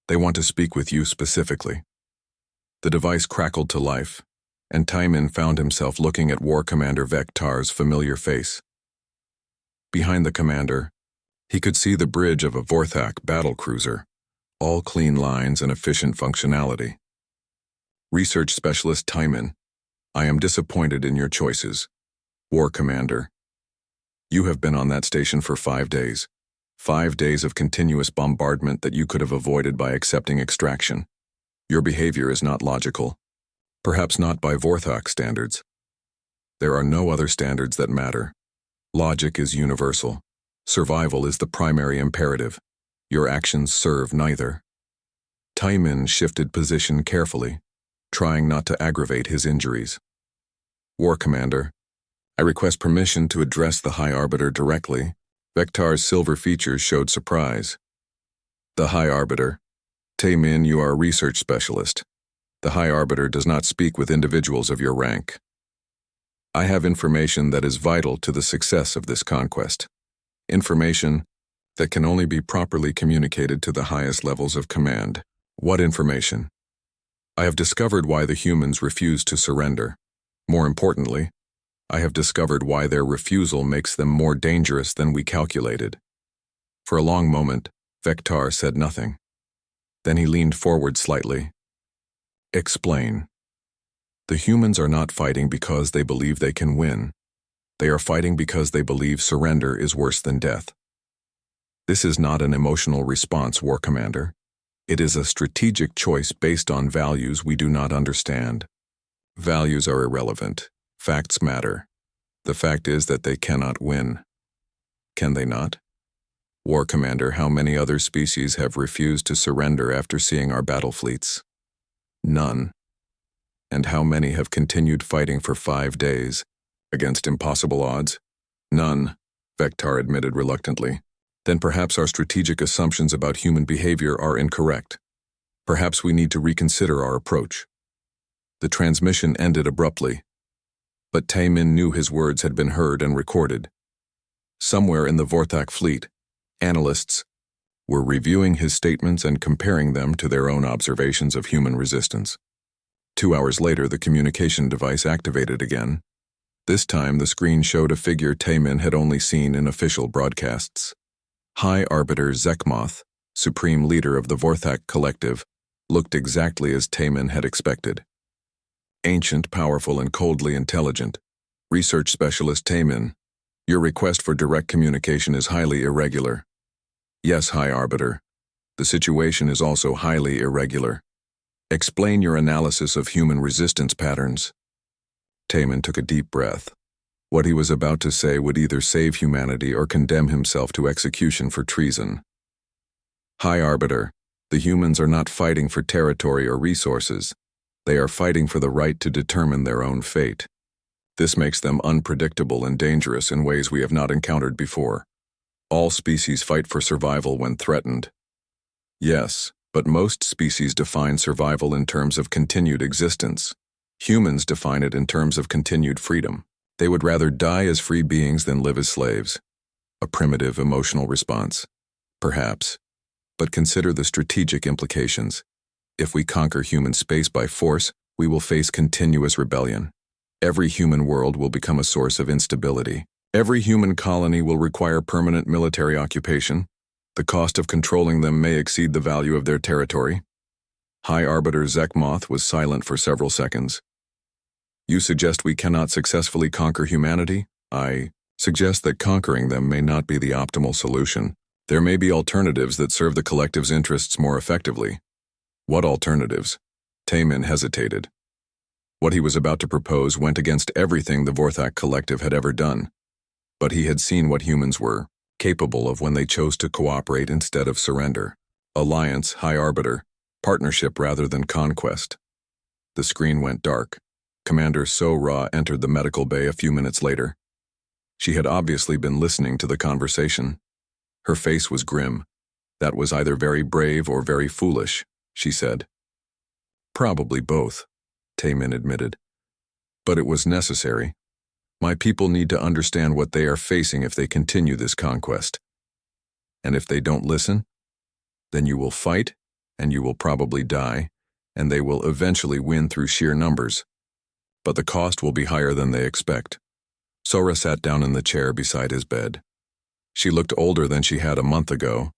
They want to speak with you specifically. The device crackled to life, and Taemin found himself looking at War Commander Vektar's familiar face. Behind the commander, he could see the bridge of a Vorthak battlecruiser, all clean lines and efficient functionality. Research Specialist Taemin, I am disappointed in your choices. War Commander. You have been on that station for 5 days. 5 days of continuous bombardment that you could have avoided by accepting extraction. Your behavior is not logical. Perhaps not by Vorthak standards. There are no other standards that matter. Logic is universal. Survival is the primary imperative. Your actions serve neither. Taemin shifted position carefully, trying not to aggravate his injuries. War Commander, I request permission to address the High Arbiter directly. Vektar's silver features showed surprise. The High Arbiter. Taemin, you are a research specialist. The High Arbiter does not speak with individuals of your rank. I have information that is vital to the success of this conquest. Information that can only be properly communicated to the highest levels of command. What information? I have discovered why the humans refuse to surrender. More importantly, I have discovered why their refusal makes them more dangerous than we calculated. For a long moment, Vektar said nothing. Then he leaned forward slightly. Explain. The humans are not fighting because they believe they can win. They are fighting because they believe surrender is worse than death. This is not an emotional response, War Commander. It is a strategic choice based on values we do not understand. Values are irrelevant. Facts matter. The fact is that they cannot win. Can they not? War Commander, how many other species have refused to surrender after seeing our battle fleets? None. And how many have continued fighting for 5 days, against impossible odds? None, Vektar admitted reluctantly. Then perhaps our strategic assumptions about human behavior are incorrect. Perhaps we need to reconsider our approach. The transmission ended abruptly, but Taemin knew his words had been heard and recorded. Somewhere in the Vorthak fleet, analysts were reviewing his statements and comparing them to their own observations of human resistance. 2 hours later, the communication device activated again. This time, the screen showed a figure Taemin had only seen in official broadcasts. High Arbiter Zekmoth, supreme leader of the Vorthak Collective, looked exactly as Taemin had expected. Ancient, powerful, and coldly intelligent. Research Specialist Taemin, your request for direct communication is highly irregular. Yes, High Arbiter. The situation is also highly irregular. Explain your analysis of human resistance patterns. Taemin took a deep breath. What he was about to say would either save humanity or condemn himself to execution for treason. High Arbiter, the humans are not fighting for territory or resources. They are fighting for the right to determine their own fate. This makes them unpredictable and dangerous in ways we have not encountered before. All species fight for survival when threatened. Yes, but most species define survival in terms of continued existence. Humans define it in terms of continued freedom. They would rather die as free beings than live as slaves. A primitive emotional response. Perhaps. But consider the strategic implications. If we conquer human space by force, we will face continuous rebellion. Every human world will become a source of instability. Every human colony will require permanent military occupation. The cost of controlling them may exceed the value of their territory. High Arbiter Zekmoth was silent for several seconds. You suggest we cannot successfully conquer humanity? I suggest that conquering them may not be the optimal solution. There may be alternatives that serve the collective's interests more effectively. What alternatives? Taemin hesitated. What he was about to propose went against everything the Vorthak collective had ever done. But he had seen what humans were capable of when they chose to cooperate instead of surrender. Alliance, High Arbiter, partnership rather than conquest. The screen went dark. Commander So-Ra entered the medical bay a few minutes later. She had obviously been listening to the conversation. Her face was grim. That was either very brave or very foolish, she said. Probably both, Taemin admitted. But it was necessary. My people need to understand what they are facing if they continue this conquest. And if they don't listen, then you will fight, and you will probably die, and they will eventually win through sheer numbers. But the cost will be higher than they expect. Sora sat down in the chair beside his bed. She looked older than she had a month ago,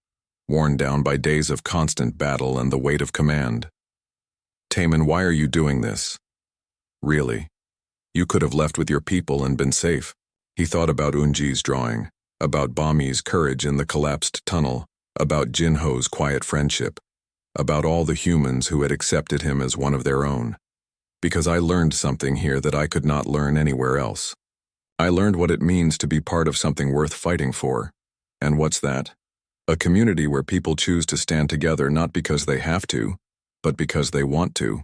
worn down by days of constant battle and the weight of command. Taemin, why are you doing this? Really? You could have left with your people and been safe. He thought about Unji's drawing, about Bami's courage in the collapsed tunnel, about Jinho's quiet friendship, about all the humans who had accepted him as one of their own. Because I learned something here that I could not learn anywhere else. I learned what it means to be part of something worth fighting for. And what's that? A community where people choose to stand together not because they have to, but because they want to.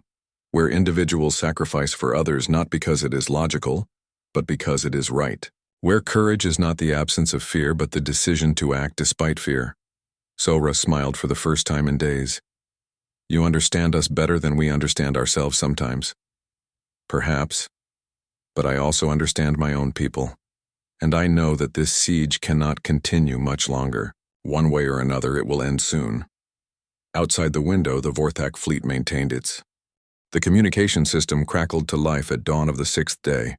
Where individuals sacrifice for others not because it is logical, but because it is right. Where courage is not the absence of fear but the decision to act despite fear. Sora smiled for the first time in days. You understand us better than we understand ourselves sometimes. Perhaps. But I also understand my own people. And I know that this siege cannot continue much longer. One way or another it will end soon. Outside the window, the Vorthak fleet maintained its. The communication system crackled to life at dawn of the 6th day.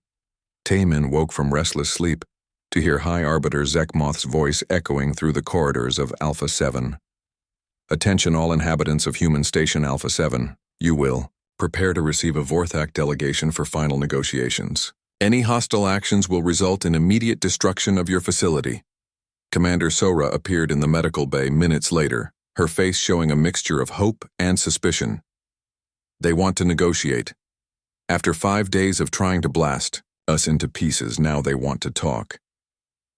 Taemin woke from restless sleep to hear High Arbiter Zekmoth's voice echoing through the corridors of Alpha 7. Attention all inhabitants of Human Station Alpha 7, you will prepare to receive a Vorthak delegation for final negotiations. Any hostile actions will result in immediate destruction of your facility. Commander Sora appeared in the medical bay minutes later, her face showing a mixture of hope and suspicion. They want to negotiate. After 5 days of trying to blast us into pieces, now they want to talk.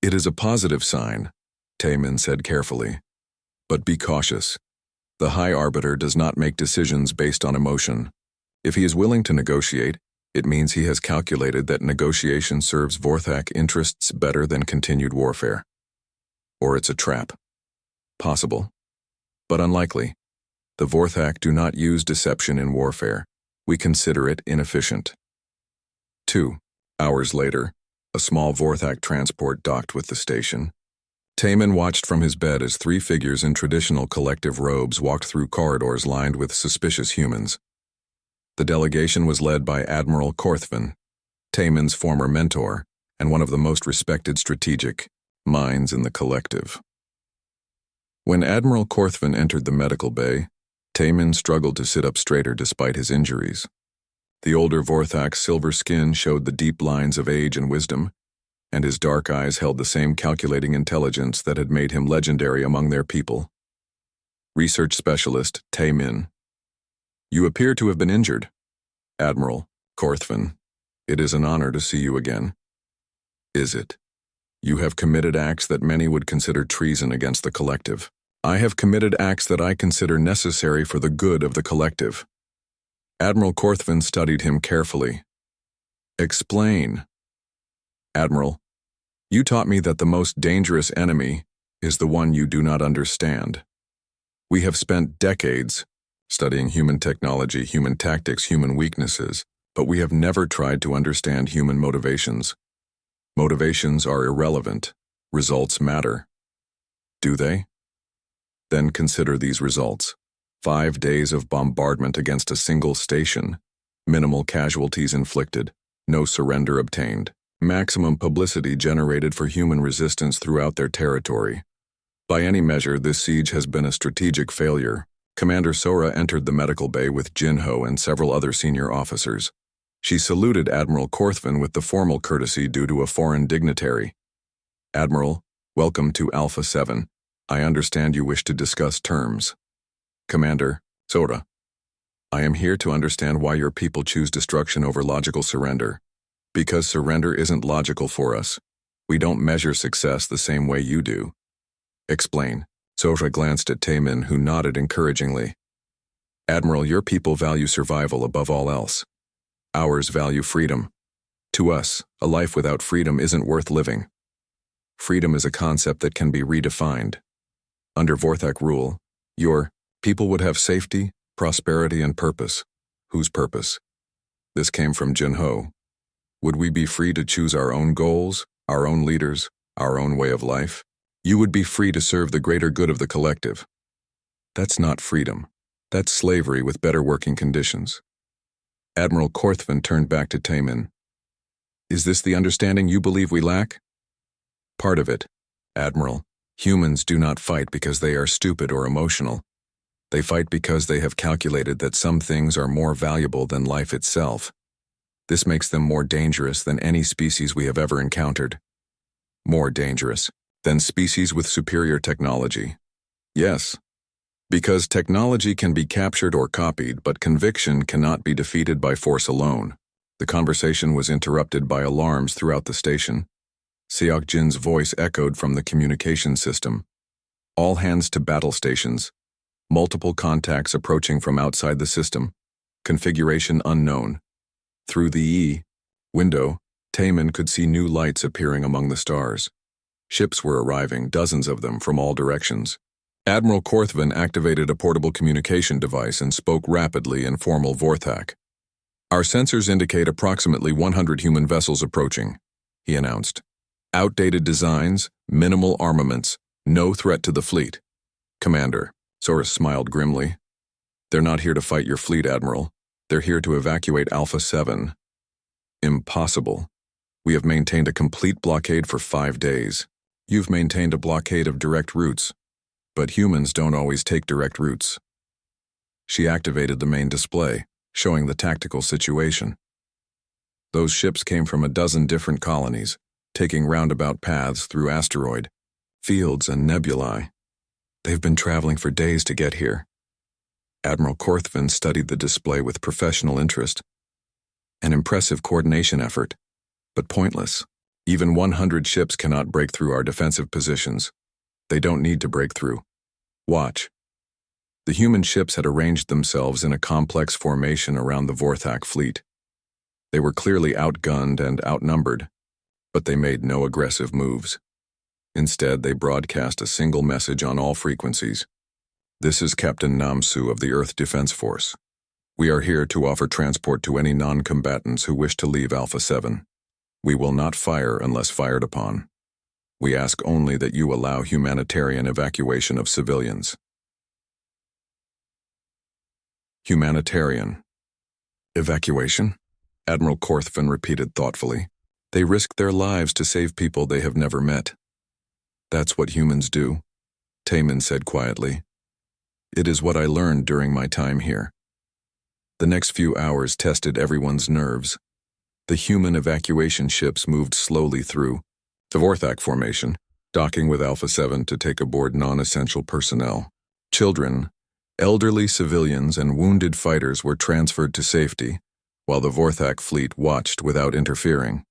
It is a positive sign, Taemin said carefully. But be cautious. The High Arbiter does not make decisions based on emotion. If he is willing to negotiate, it means he has calculated that negotiation serves Vorthak interests better than continued warfare. Or it's a trap. Possible. But unlikely. The Vorthak do not use deception in warfare. We consider it inefficient. 2 hours later, a small Vorthak transport docked with the station. Taemin watched from his bed as 3 figures in traditional collective robes walked through corridors lined with suspicious humans. The delegation was led by Admiral Korthvin, Taemin's former mentor, and one of the most respected strategic minds in the collective. When Admiral Korthvin entered the medical bay, Taemin struggled to sit up straighter despite his injuries. The older Vorthak's silver skin showed the deep lines of age and wisdom, and his dark eyes held the same calculating intelligence that had made him legendary among their people. Research Specialist Taemin. You appear to have been injured. Admiral Korthvin, it is an honor to see you again. Is it? You have committed acts that many would consider treason against the collective. I have committed acts that I consider necessary for the good of the collective. Admiral Korthvin studied him carefully. Explain. Admiral, you taught me that the most dangerous enemy is the one you do not understand. We have spent decades studying human technology, human tactics, human weaknesses, but we have never tried to understand human motivations. Motivations are irrelevant. Results matter. Do they? Then consider these results. 5 days of bombardment against a single station. Minimal casualties inflicted. No surrender obtained. Maximum publicity generated for human resistance throughout their territory. By any measure, this siege has been a strategic failure. Commander Sora entered the medical bay with Jinho and several other senior officers. She saluted Admiral Korthvin with the formal courtesy due to a foreign dignitary. "Admiral, welcome to Alpha 7. I understand you wish to discuss terms." "Commander, Sora, I am here to understand why your people choose destruction over logical surrender. Because surrender isn't logical for us. We don't measure success the same way you do." "Explain." Sora glanced at Taemin, who nodded encouragingly. "Admiral, your people value survival above all else. Ours value freedom. To us, a life without freedom isn't worth living. Freedom is a concept that can be redefined. Under Vorthak rule, your people would have safety, prosperity, and purpose." "Whose purpose?" This came from Jinho. "Would we be free to choose our own goals, our own leaders, our own way of life? You would be free to serve the greater good of the collective." "That's not freedom. That's slavery with better working conditions." Admiral Korthvin turned back to Taemin. "Is this the understanding you believe we lack?" "Part of it, Admiral. Humans do not fight because they are stupid or emotional. They fight because they have calculated that some things are more valuable than life itself. This makes them more dangerous than any species we have ever encountered. More dangerous than species with superior technology. Yes, because technology can be captured or copied, but conviction cannot be defeated by force alone." The conversation was interrupted by alarms throughout the station. Seokjin's voice echoed from the communication system. "All hands to battle stations. Multiple contacts approaching from outside the system. Configuration unknown." Through the window, Taemin could see new lights appearing among the stars. Ships were arriving, dozens of them, from all directions. Admiral Korthvin activated a portable communication device and spoke rapidly in formal Vorthak. "Our sensors indicate approximately 100 human vessels approaching," he announced. "Outdated designs, minimal armaments, no threat to the fleet." "Commander," Sora smiled grimly. "They're not here to fight your fleet, Admiral. They're here to evacuate Alpha 7. "Impossible. We have maintained a complete blockade for 5 days. You've maintained a blockade of direct routes, but humans don't always take direct routes." She activated the main display, showing the tactical situation. Those ships came from a dozen different colonies, taking roundabout paths through asteroid, fields, and nebulae. They've been traveling for days to get here. Admiral Korthvin studied the display with professional interest. An impressive coordination effort, but pointless. Even 100 ships cannot break through our defensive positions. They don't need to break through. Watch. The human ships had arranged themselves in a complex formation around the Vorthak fleet. They were clearly outgunned and outnumbered, but they made no aggressive moves. Instead, they broadcast a single message on all frequencies. "This is Captain Namsu of the Earth Defense Force. We are here to offer transport to any non-combatants who wish to leave Alpha 7. We will not fire unless fired upon. We ask only that you allow humanitarian evacuation of civilians." Humanitarian evacuation? Admiral Korthvin repeated thoughtfully. "They risk their lives to save people they have never met." "That's what humans do," Taemin said quietly. "It is what I learned during my time here." The next few hours tested everyone's nerves. The human evacuation ships moved slowly through the Vorthak formation, docking with Alpha 7 to take aboard non-essential personnel. Children, elderly civilians, and wounded fighters were transferred to safety, while the Vorthak fleet watched without interfering.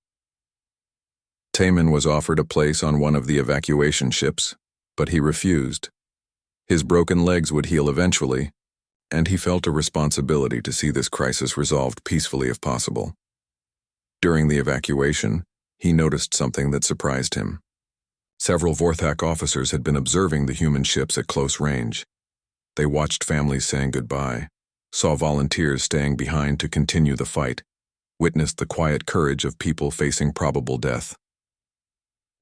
Taemin was offered a place on one of the evacuation ships, but he refused. His broken legs would heal eventually, and he felt a responsibility to see this crisis resolved peacefully if possible. During the evacuation, he noticed something that surprised him. Several Vorthak officers had been observing the human ships at close range. They watched families saying goodbye, saw volunteers staying behind to continue the fight, witnessed the quiet courage of people facing probable death.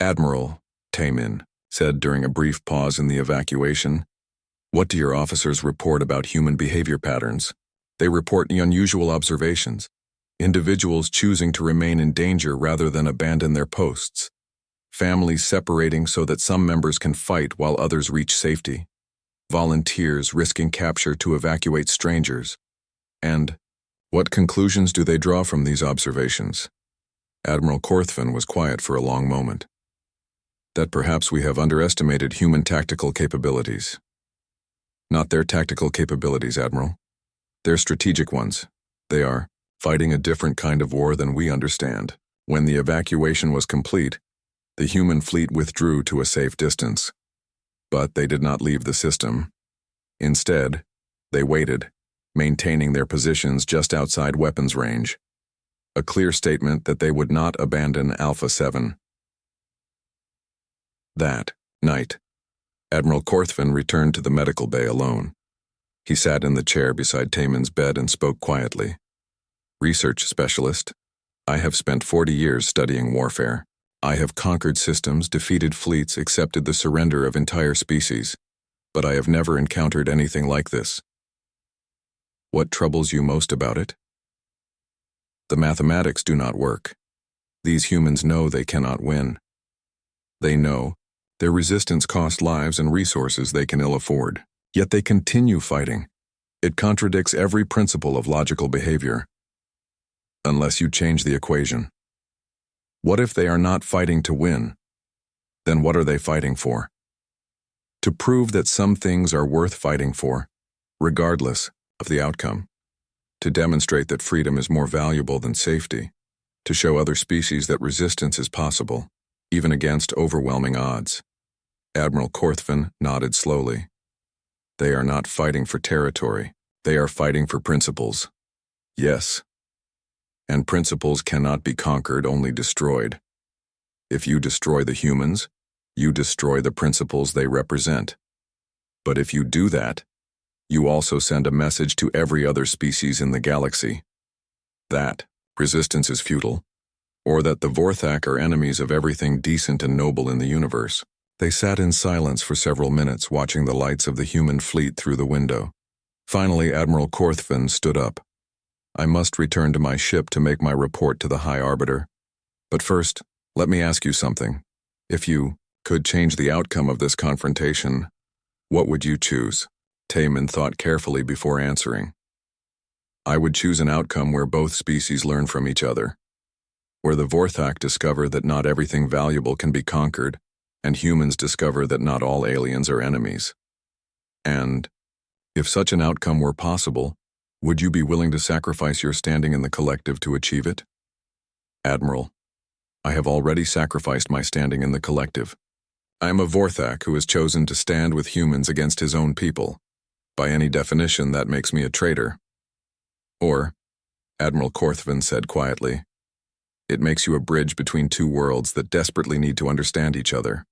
"Admiral," Taemin said during a brief pause in the evacuation, "what do your officers report about human behavior patterns?" "They report the unusual observations. Individuals choosing to remain in danger rather than abandon their posts. Families separating so that some members can fight while others reach safety. Volunteers risking capture to evacuate strangers. And what conclusions do they draw from these observations?" Admiral Korthvan was quiet for a long moment. "That perhaps we have underestimated human tactical capabilities." "Not their tactical capabilities, Admiral. They're strategic ones. They are fighting a different kind of war than we understand." When the evacuation was complete, the human fleet withdrew to a safe distance. But they did not leave the system. Instead, they waited, maintaining their positions just outside weapons range. A clear statement that they would not abandon Alpha 7. That night, Admiral Korthvan returned to the medical bay alone. He sat in the chair beside Taemin's bed and spoke quietly. "Research specialist, I have spent 40 years studying warfare. I have conquered systems, defeated fleets, accepted the surrender of entire species, but I have never encountered anything like this." "What troubles you most about it?" "The mathematics do not work. These humans know they cannot win. They know their resistance costs lives and resources they can ill afford. Yet they continue fighting. It contradicts every principle of logical behavior. Unless you change the equation. What if they are not fighting to win? Then what are they fighting for? To prove that some things are worth fighting for, regardless of the outcome. To demonstrate that freedom is more valuable than safety. To show other species that resistance is possible, even against overwhelming odds." Admiral Korthvan nodded slowly. "They are not fighting for territory. They are fighting for principles." "Yes. And principles cannot be conquered, only destroyed. If you destroy the humans, you destroy the principles they represent. But if you do that, you also send a message to every other species in the galaxy. That resistance is futile, or that the Vorthak are enemies of everything decent and noble in the universe." They sat in silence for several minutes, watching the lights of the human fleet through the window. Finally, Admiral Korthvan stood up. "I must return to my ship to make my report to the High Arbiter. But first, let me ask you something. If you could change the outcome of this confrontation, what would you choose?" Taemin thought carefully before answering. "I would choose an outcome where both species learn from each other. Where the Vorthak discover that not everything valuable can be conquered, and humans discover that not all aliens are enemies. And, if such an outcome were possible, would you be willing to sacrifice your standing in the collective to achieve it?" "Admiral, I have already sacrificed my standing in the collective. I am a Vorthak who has chosen to stand with humans against his own people. By any definition, that makes me a traitor." "Or," Admiral Korthvan said quietly, "it makes you a bridge between two worlds that desperately need to understand each other."